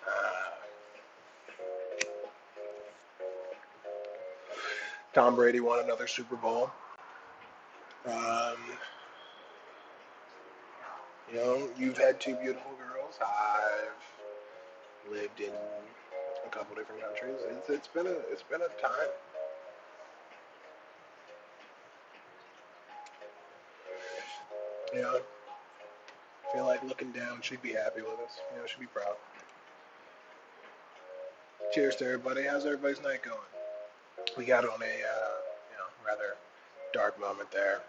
Uh, Tom Brady won another Super Bowl. Um, you've had two beautiful girls. I've lived in a couple different countries. It's been a time. I feel like looking down, she'd be happy with us. She'd be proud. Cheers to everybody. How's everybody's night going? We got on a rather dark moment there.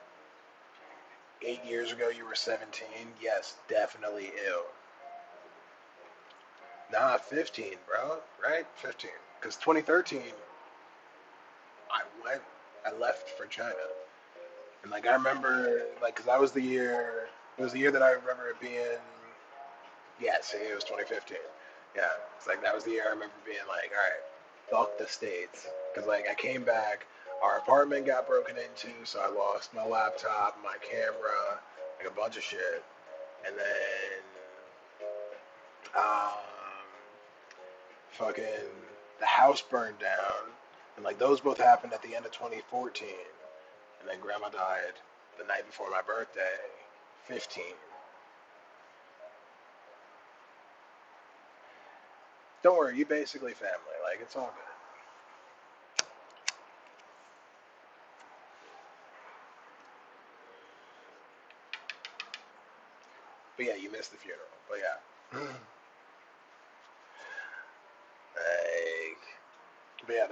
8 years ago, you were 17. Yes, definitely ill. Nah, 15, bro. Right? 15. Because 2013, I went, I left for China. And, like, I remember, like, because that was the year, it was the year that I remember it being, yes, it was 2015. Yeah. It's like, that was the year I remember being like, all right, fuck the States. Because, like, I came back, our apartment got broken into, so I lost my laptop, my camera, like, a bunch of shit. And then, um, fucking the house burned down, and like those both happened at the end of 2014, and then grandma died the night before my birthday, 15. Don't worry, you basically family, like it's all good. But yeah, you missed the funeral. But yeah, like, but yeah,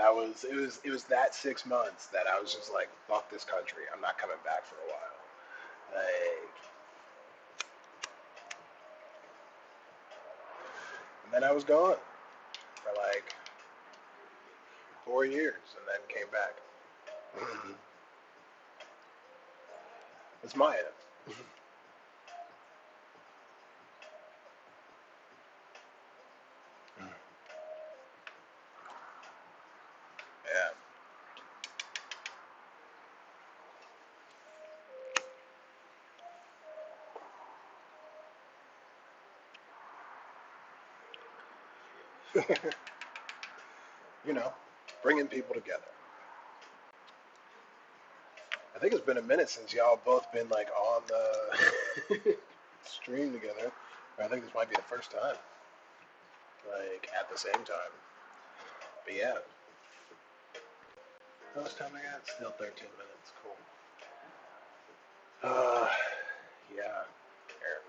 it was that 6 months that I was just like, fuck this country, I'm not coming back for a while. Like, and then I was gone for like 4 years, and then came back. It's my end. Yeah. you know, bringing people together. I think it's been a minute since y'all both been like on the stream together. I think this might be the first time, like at the same time. But yeah, how much time I got? Still 13 minutes. Cool. Uh, yeah. Here,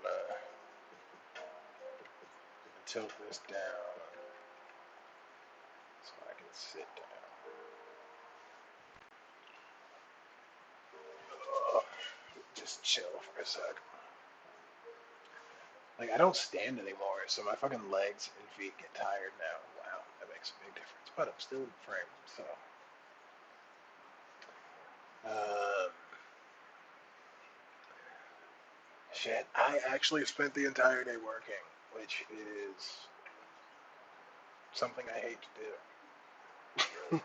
tilt this down so I can sit down. Just chill for a sec. Like I don't stand anymore, so my fucking legs and feet get tired now. Wow, that makes a big difference. But I'm still in the frame, so Um, Shit, I actually spent the entire day working, which is something I hate to do.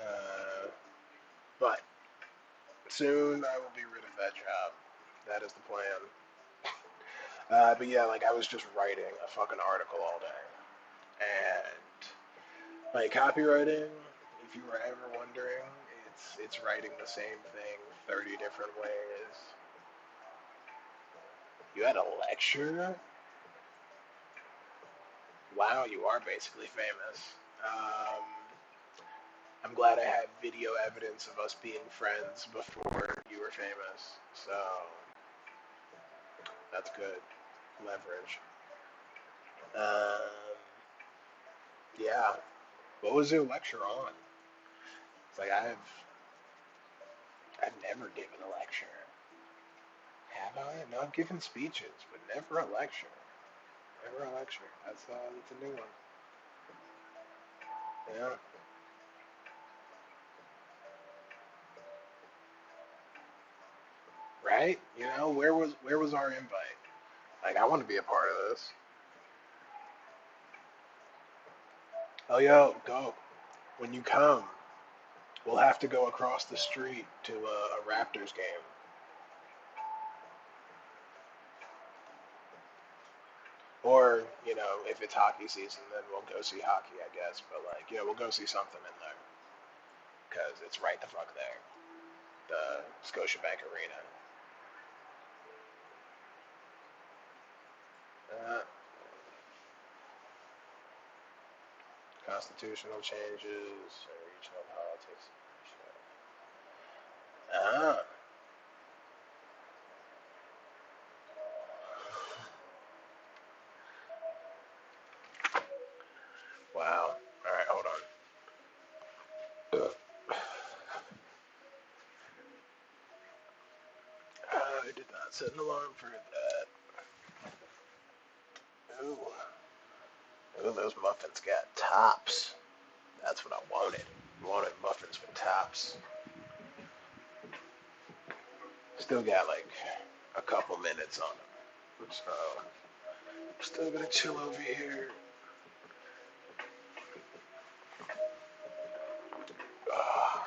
uh, but soon I will be rid of that job. That is the plan. But yeah, like I was just writing a fucking article all day, and like copywriting, if you were ever wondering, it's writing the same thing 30 different ways. You had a lecture? Wow, you are basically famous. Um, I'm glad I have video evidence of us being friends before you were famous. So that's good leverage. Um, yeah. What was your lecture on? It's like I've never given a lecture. Have I? No, I've given speeches, but never a lecture. Never a lecture. That's a new one. Yeah. Right? You know, where was our invite? Like I want to be a part of this. Oh yo, go. When you come, we'll have to go across the street to a Raptors game. Or, if it's hockey season, then we'll go see hockey, I guess. But, like, we'll go see something in there. Because it's right the fuck there. The Scotiabank Arena. Uh, Constitutional changes, regional politics. Ah, wow. All right, hold on. I did not set an alarm for that. Ooh. Ooh, those muffins got tops. That's what I wanted. I wanted muffins with tops. Still got like a couple minutes on them. So, still gonna chill over here. Uh,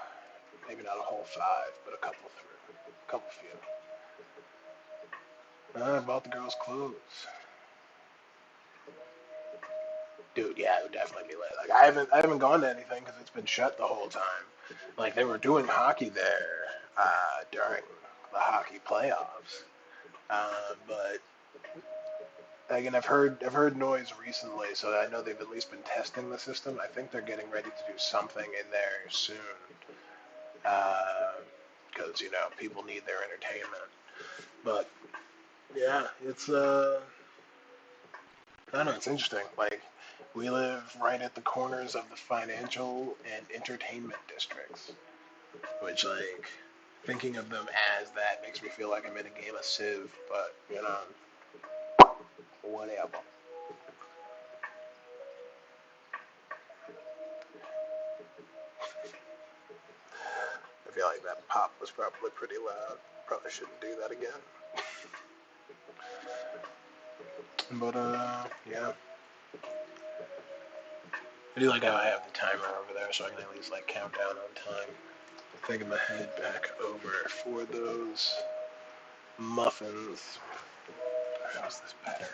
Maybe not a whole five, but a couple through. A couple few. I bought the girls' clothes. Dude, yeah, it would definitely be lit. Like I haven't gone to anything because it's been shut the whole time. Like they were doing hockey there during the hockey playoffs, but again, I've heard noise recently, so I know they've at least been testing the system. I think they're getting ready to do something in there soon, because people need their entertainment. But yeah, it's I don't know, it's interesting. Like we live right at the corners of the financial and entertainment districts, which like thinking of them as that makes me feel like I'm in a game of Civ. But whatever. I feel like that pop was probably pretty loud. Probably shouldn't do that again. But yeah. I do like how I have the timer over there, so I can at least like count down on time. I think I'm gonna head back over for those muffins. How's this battery?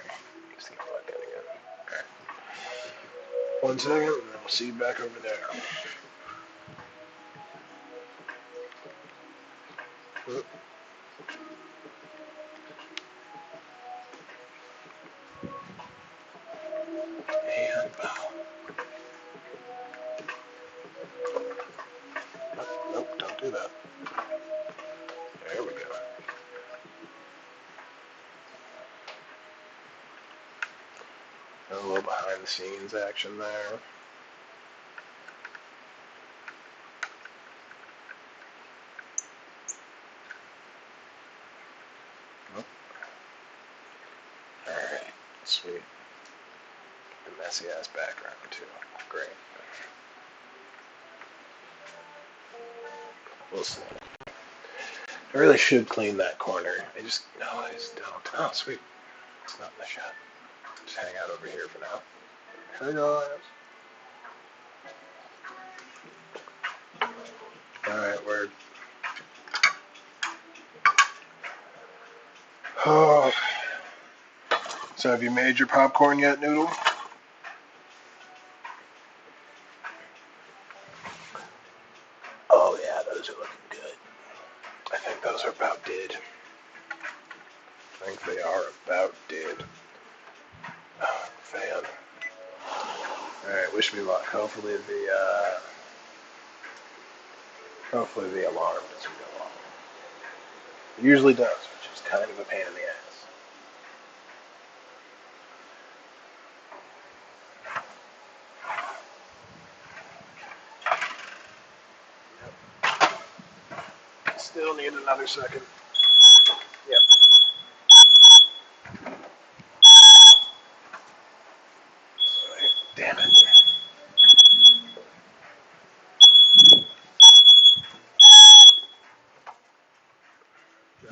See if I'm getting it. Alright. 1 second, and then we'll see you back over there. Oh, and nope, don't do that. There we go. A little behind the scenes action there. Oh, alright, sweet. The messy ass background too. Great. We'll see. I really should clean that corner. I just don't. Oh, sweet. It's not in the shot. Just hang out over here for now. Hey guys. Alright, word. Oh. So have you made your popcorn yet, Noodle? Oh yeah, those are looking good. I think those are about dead. I think they are about dead. Oh, fan. Alright, wish me luck. Hopefully the alarm doesn't go off. It usually does, which is kind of a pain in the ass. Yep. Still need another second. Yep. Alright, damn it.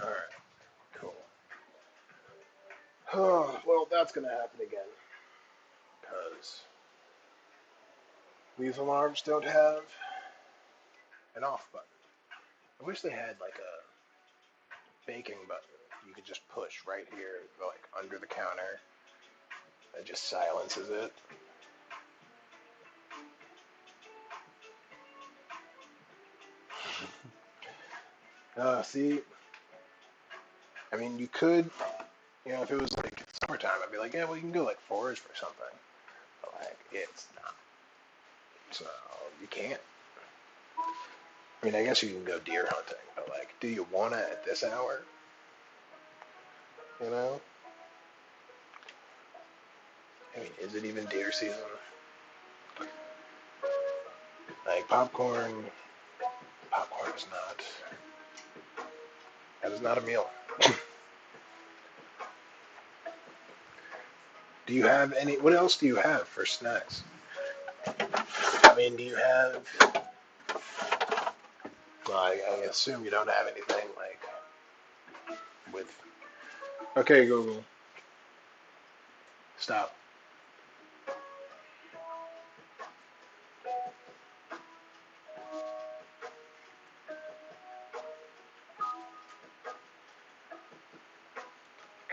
Alright, cool. Oh, well, that's gonna happen again. Because these alarms don't have an off button. I wish they had like a baking button you could just push right here, like under the counter. It just silences it. See, I mean, you could, if it was like summertime, I'd be like, yeah, well, you can go like forage for something. But like, it's not. So you can't. I mean, I guess you can go deer hunting, but like, do you wanna at this hour? You know? I mean, is it even deer season? Like popcorn is not. That is not a meal. Do you have any? What else do you have for snacks? I mean, do you have? Well, I assume you don't have anything like with. Okay, Google, stop.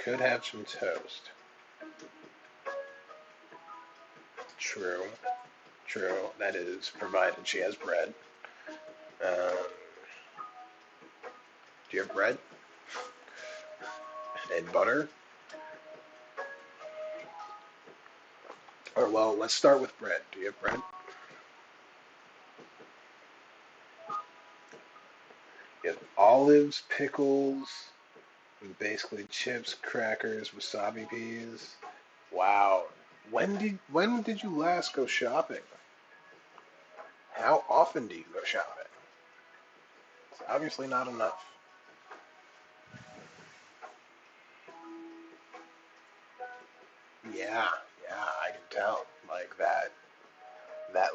Could have some toast. True, true. That is provided she has bread. Um, do you have bread and butter? Or well, let's start with bread. Do you have bread? You have olives, pickles, and basically chips, crackers, wasabi peas. Wow. When did you last go shopping? How often do you go shopping? It's obviously not enough. Yeah, yeah, I can tell. Like that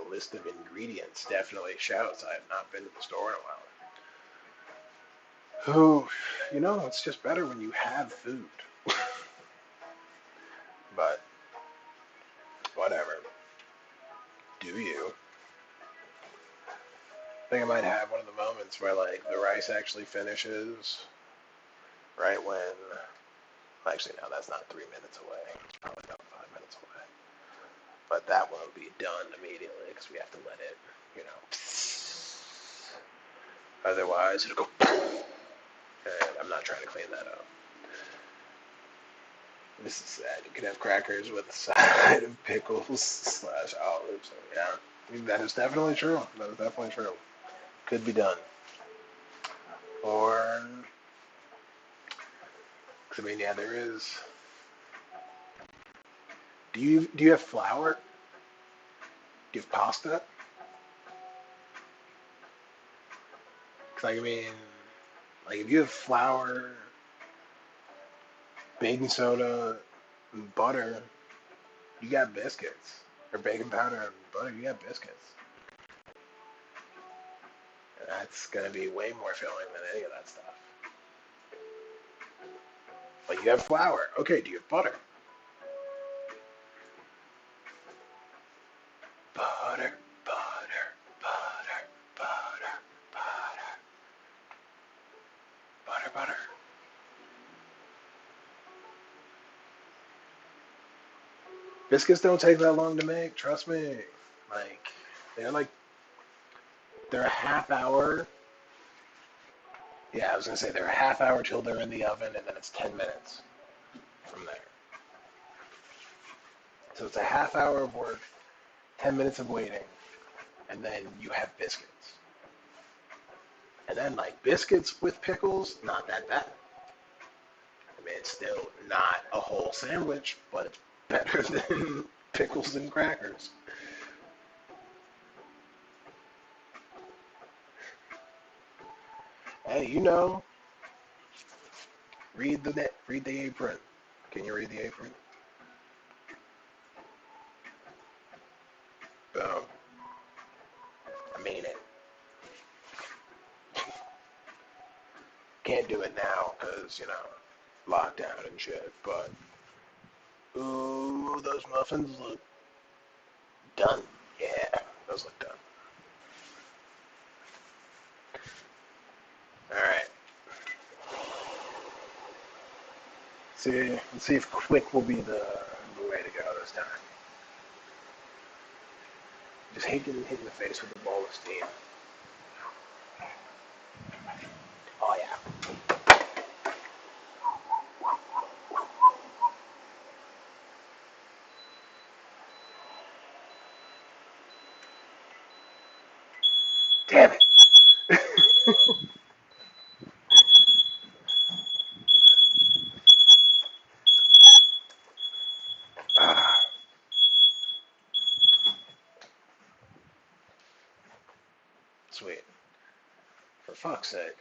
list of ingredients definitely shouts I have not been to the store in a while. Oh, it's just better when you have food. But whatever. Do you? I think I might have one of the moments where like the rice actually finishes right when. Actually, no, that's not 3 minutes away. It's probably about 5 minutes away. But that won't be done immediately because we have to let it, you know. Otherwise, it'll go. And I'm not trying to clean that up. This is sad. You could have crackers with a side of pickles slash olives. Yeah, I mean, that is definitely true. That is definitely true. Could be done. Or, I mean, yeah, there is. Do you have flour? Do you have pasta? Cause like, I mean, like if you have flour, baking soda, and butter, you got biscuits. Or baking powder and butter, you got biscuits. And that's going to be way more filling than any of that stuff. But you have flour. Okay, do you have butter? Butter, butter, butter, butter, butter, butter, butter. Biscuits don't take that long to make, trust me. Like, they're like, they're a half hour. Yeah, I was gonna say they're a half hour till they're in the oven, and then it's 10 minutes from there. So it's a half hour of work, 10 minutes of waiting, and then you have biscuits. And then, like, biscuits with pickles, not that bad. I mean, it's still not a whole sandwich, but it's better than pickles and crackers. Hey, read the apron. Can you read the apron? Boom. I mean it. Can't do it now because, lockdown and shit. But, ooh, those muffins look done. Yeah, those look done. All right. Let's see if quick will be the way to go this time. Just hate getting hit in the face with a bowl of steam. Oh, yeah. Damn it. Ah, sweet. For fuck's sake.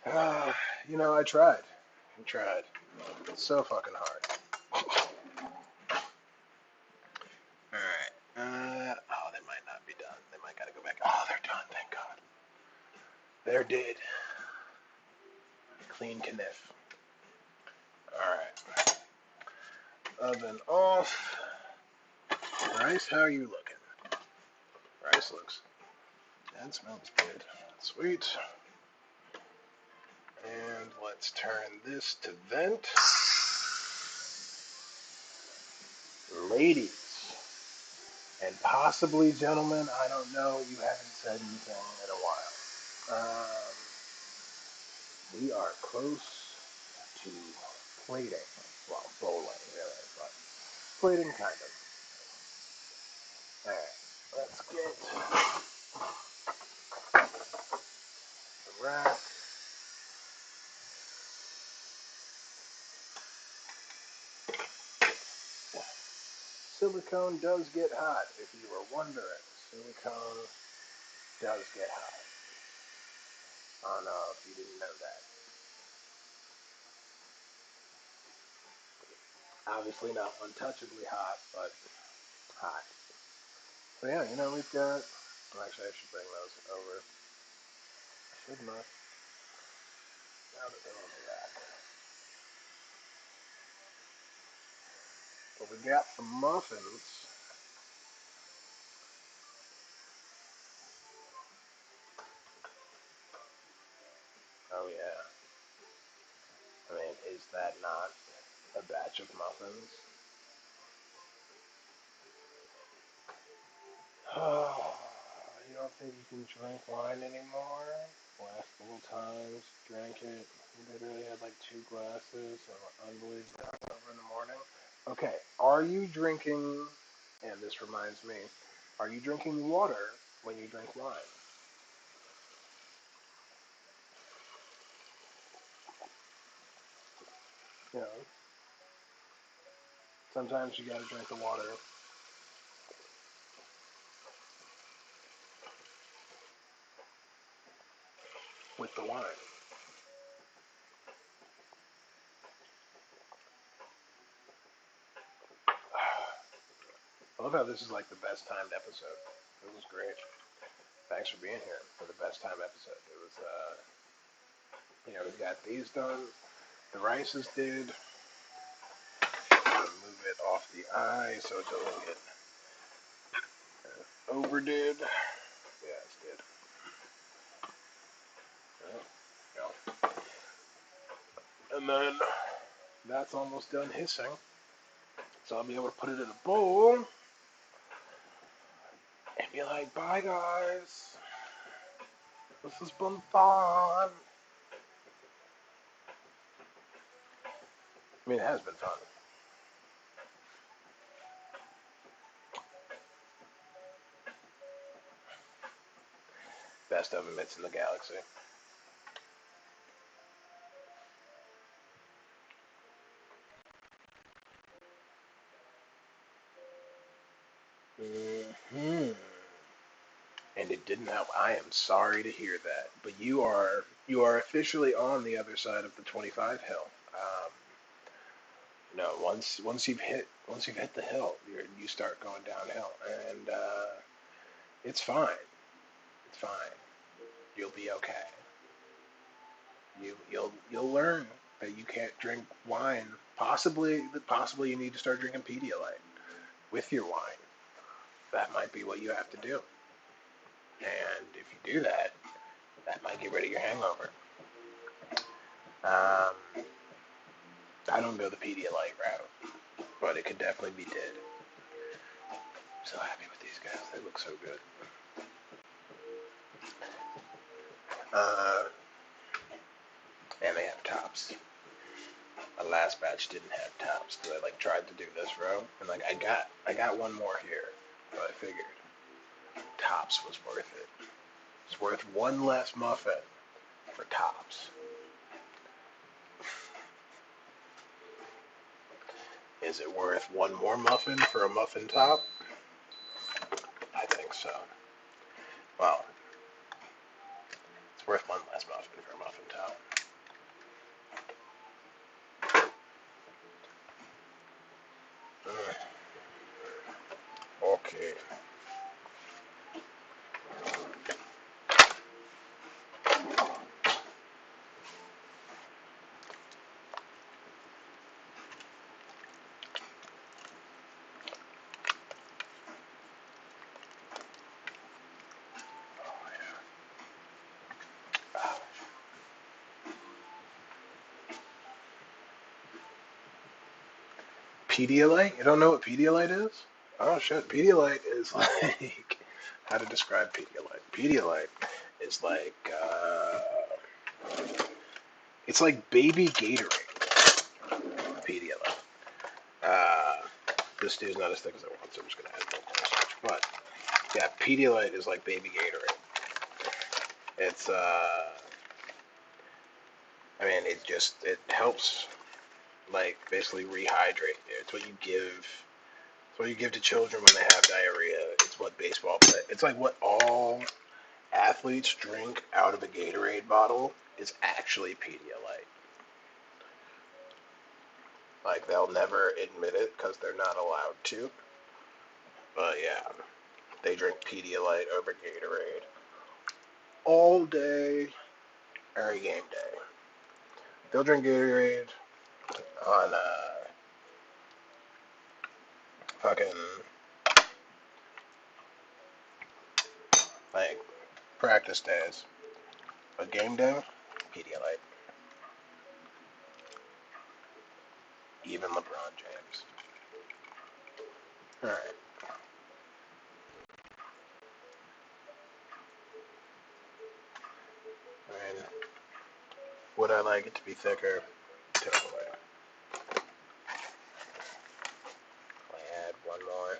Ah, I tried. I tried. It's so fucking hard. All right. Oh, they might not be done. They might gotta go back. Oh, they're done. Thank God. They're dead. Clean kniff. All right. Oven off. Rice, how are you looking? Rice looks. That smells good. Sweet. And let's turn this to vent. Ladies, and possibly gentlemen, I don't know, you haven't said anything in a while. We are close to plating. Well, bowling, really, but plating kind of. Alright, let's get the rack. Silicone does get hot, if you were wondering. Silicone does get hot. I don't know if you didn't know that. Obviously not untouchably hot, but hot. So yeah, we've got. Well, actually, I should bring those over. Shouldn't I? Now that they're on the rack. But we got the muffins. Oh yeah. I mean, is that not a batch of muffins? Oh, you don't think you can drink wine anymore? Last couple times, drank it. Literally had like 2 glasses. I'm unbelievably hungover in the morning. Okay, are you drinking? And this reminds me, are you drinking water when you drink wine? You know, sometimes you gotta drink the water with the wine. I love how this is like the best timed episode. It was great. Thanks for being here for the best time episode. It was, we got these done. The rices did. Move it off the eye so it doesn't get overdid. Yeah, it's did. Yeah. And then that's almost done hissing. So I'll be able to put it in a bowl and be like, bye guys. This has been fun. I mean, it has been fun. Best oven mitts in the galaxy. Hmm. And it didn't help. I am sorry to hear that, but you are officially on the other side of the 25 hill. Once you've hit the hill, you start going downhill, and it's fine. It's fine. You'll be okay. You'll learn that you can't drink wine. Possibly you need to start drinking Pedialyte with your wine. That might be what you have to do. And if you do that, that might get rid of your hangover. Um, I don't go the Pedialyte route, but it could definitely be did. I'm so happy with these guys. They look so good. Uh, and they have tops. My last batch didn't have tops because I tried to do this row and I got one more here, but I figured tops was worth it. It's worth one less muffin for tops. Is it worth one more muffin for a muffin top? I think so. Well, it's worth one less muffin for a muffin top. Okay. Pedialyte? You don't know what Pedialyte is? Oh shit, Pedialyte is like how to describe Pedialyte. Pedialyte is it's like baby Gatorade. Pedialyte. Uh, this dude's not as thick as I want, so I'm just gonna add more cornstarch. But yeah, Pedialyte is like baby Gatorade. It's I mean, it helps basically rehydrate. It's what you give. It's what you give to children when they have diarrhea. It's what baseball play. It's like what all athletes drink out of a Gatorade bottle is actually Pedialyte. Like they'll never admit it because they're not allowed to. But yeah, they drink Pedialyte over Gatorade all day, every game day. They'll drink Gatorade on fucking like practice days. But game day, Pedialyte. Even LeBron James. All right. I mean, would I like it to be thicker? Totally. I add one more.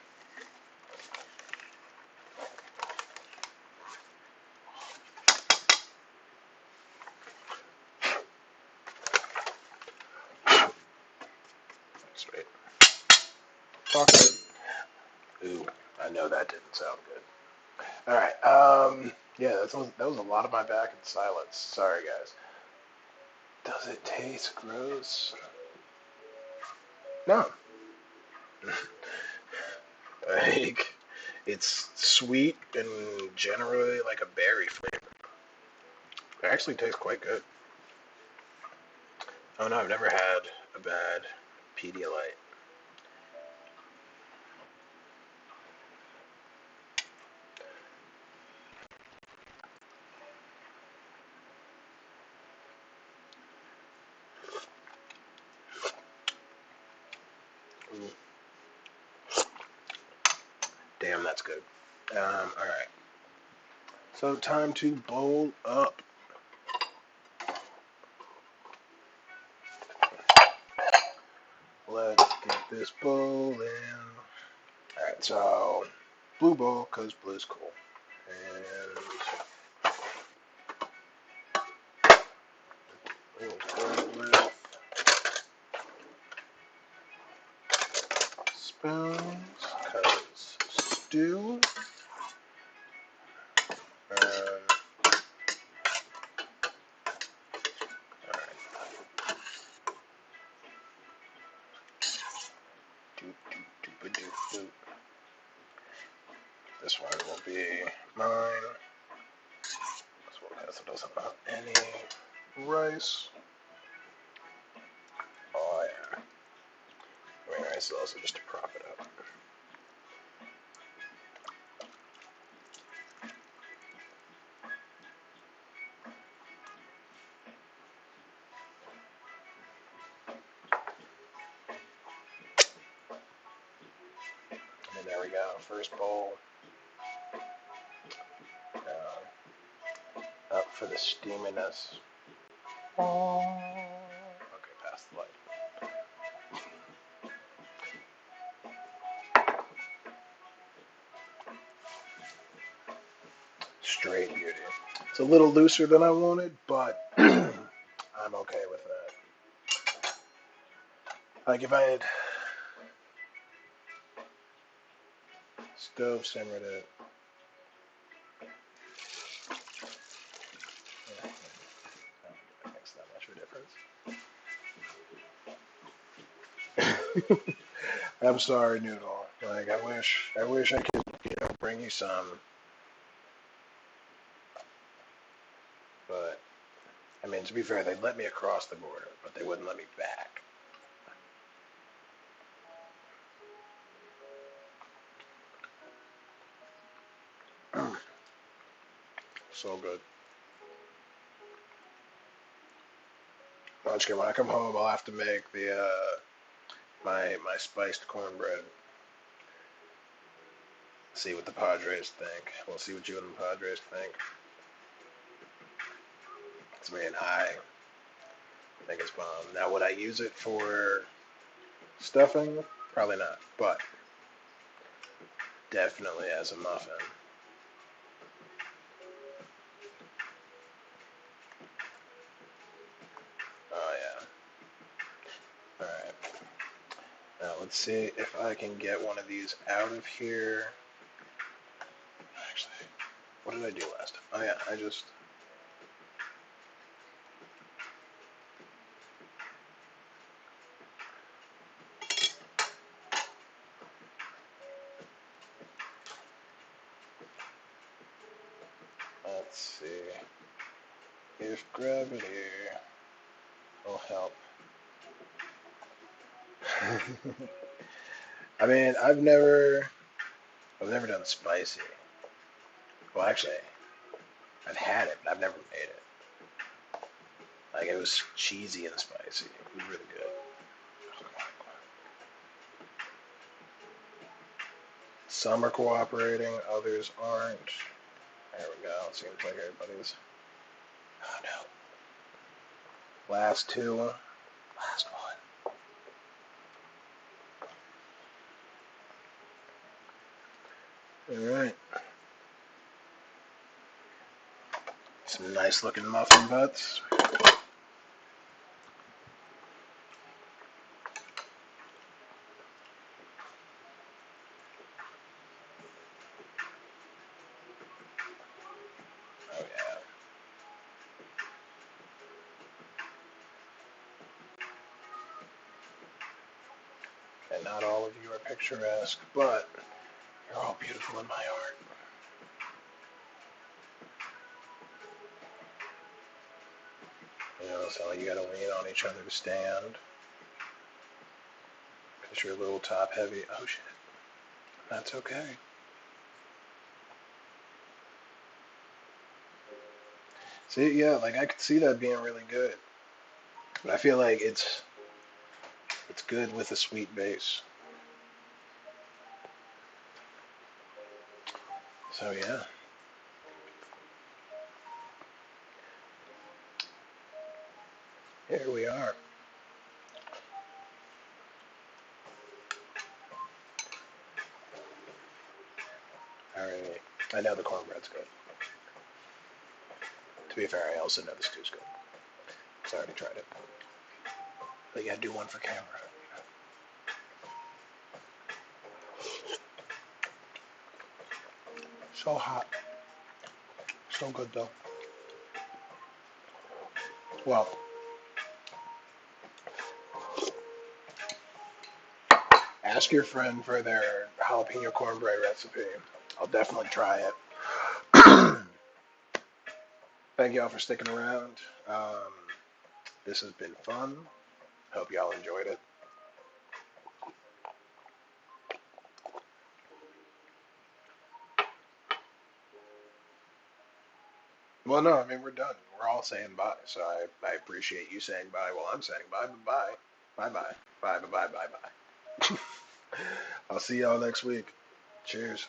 Sweet. Okay. Ooh, I know that didn't sound good. All right. Yeah, that was a lot of my back in silence. Sorry, guys. Does it taste gross? No. Like, It's sweet and generally like a berry flavor. It actually tastes quite good. Oh no, I've never had a bad Pedialyte. Ooh, damn, that's good. All right. So time to bowl up. Let's get this bowl in. All right, so blue bowl because blue's cool. And we'll go with spoons because stew. All right. Doop. This one will be mine. This one doesn't have any rice. Oh yeah. I mean, rice is also just to prop it up. And there we go. First bowl. Up for the steaminess. Okay, past the light. Straight beauty. It's a little looser than I wanted, but I'm okay with that. Like if I had stove simmered it, I don't think it makes that much of a difference. I'm sorry, Noodle. Like I wish I could, bring you some, but I mean, to be fair, they'd let me across the border, but they wouldn't let me back. So good. Munchkin, when I come home, I'll have to make the my spiced cornbread. See what the Padres think. We'll see what you and the Padres think. It's me and I think it's bomb. Now, would I use it for stuffing? Probably not, but definitely as a muffin. Oh yeah. All right. Now let's see if I can get one of these out of here. Actually, what did I do last time? Oh yeah, I just. Let's see if gravity will help. I mean, I've never done spicy. Well, actually, I've had it, but I've never made it. Like it was cheesy and spicy. It was really good. Some are cooperating, others aren't. There we go. It seems like everybody's. Oh no. Last two. Last one. All right. Some nice looking muffin butts. Oh yeah. And not all of you are picturesque, but You're all beautiful in my heart. You know, so you gotta lean on each other to stand. Because you're a little top heavy. Oh shit. That's okay. See, yeah, like I could see that being really good. But I feel like it's good with a sweet base. So yeah. Here we are. Alright. I know the cornbread's good. To be fair, I also know the stew's good. Because I already tried it. But yeah, do one for camera. So hot. So good though. Well, ask your friend for their jalapeno cornbread recipe. I'll definitely try it. Thank y'all for sticking around. Um, this has been fun. Hope y'all enjoyed it. Well, no, I mean, we're done. We're all saying bye. So I appreciate you saying bye while I'm saying bye. Bye. Bye bye. Bye bye bye bye bye. I'll see y'all next week. Cheers.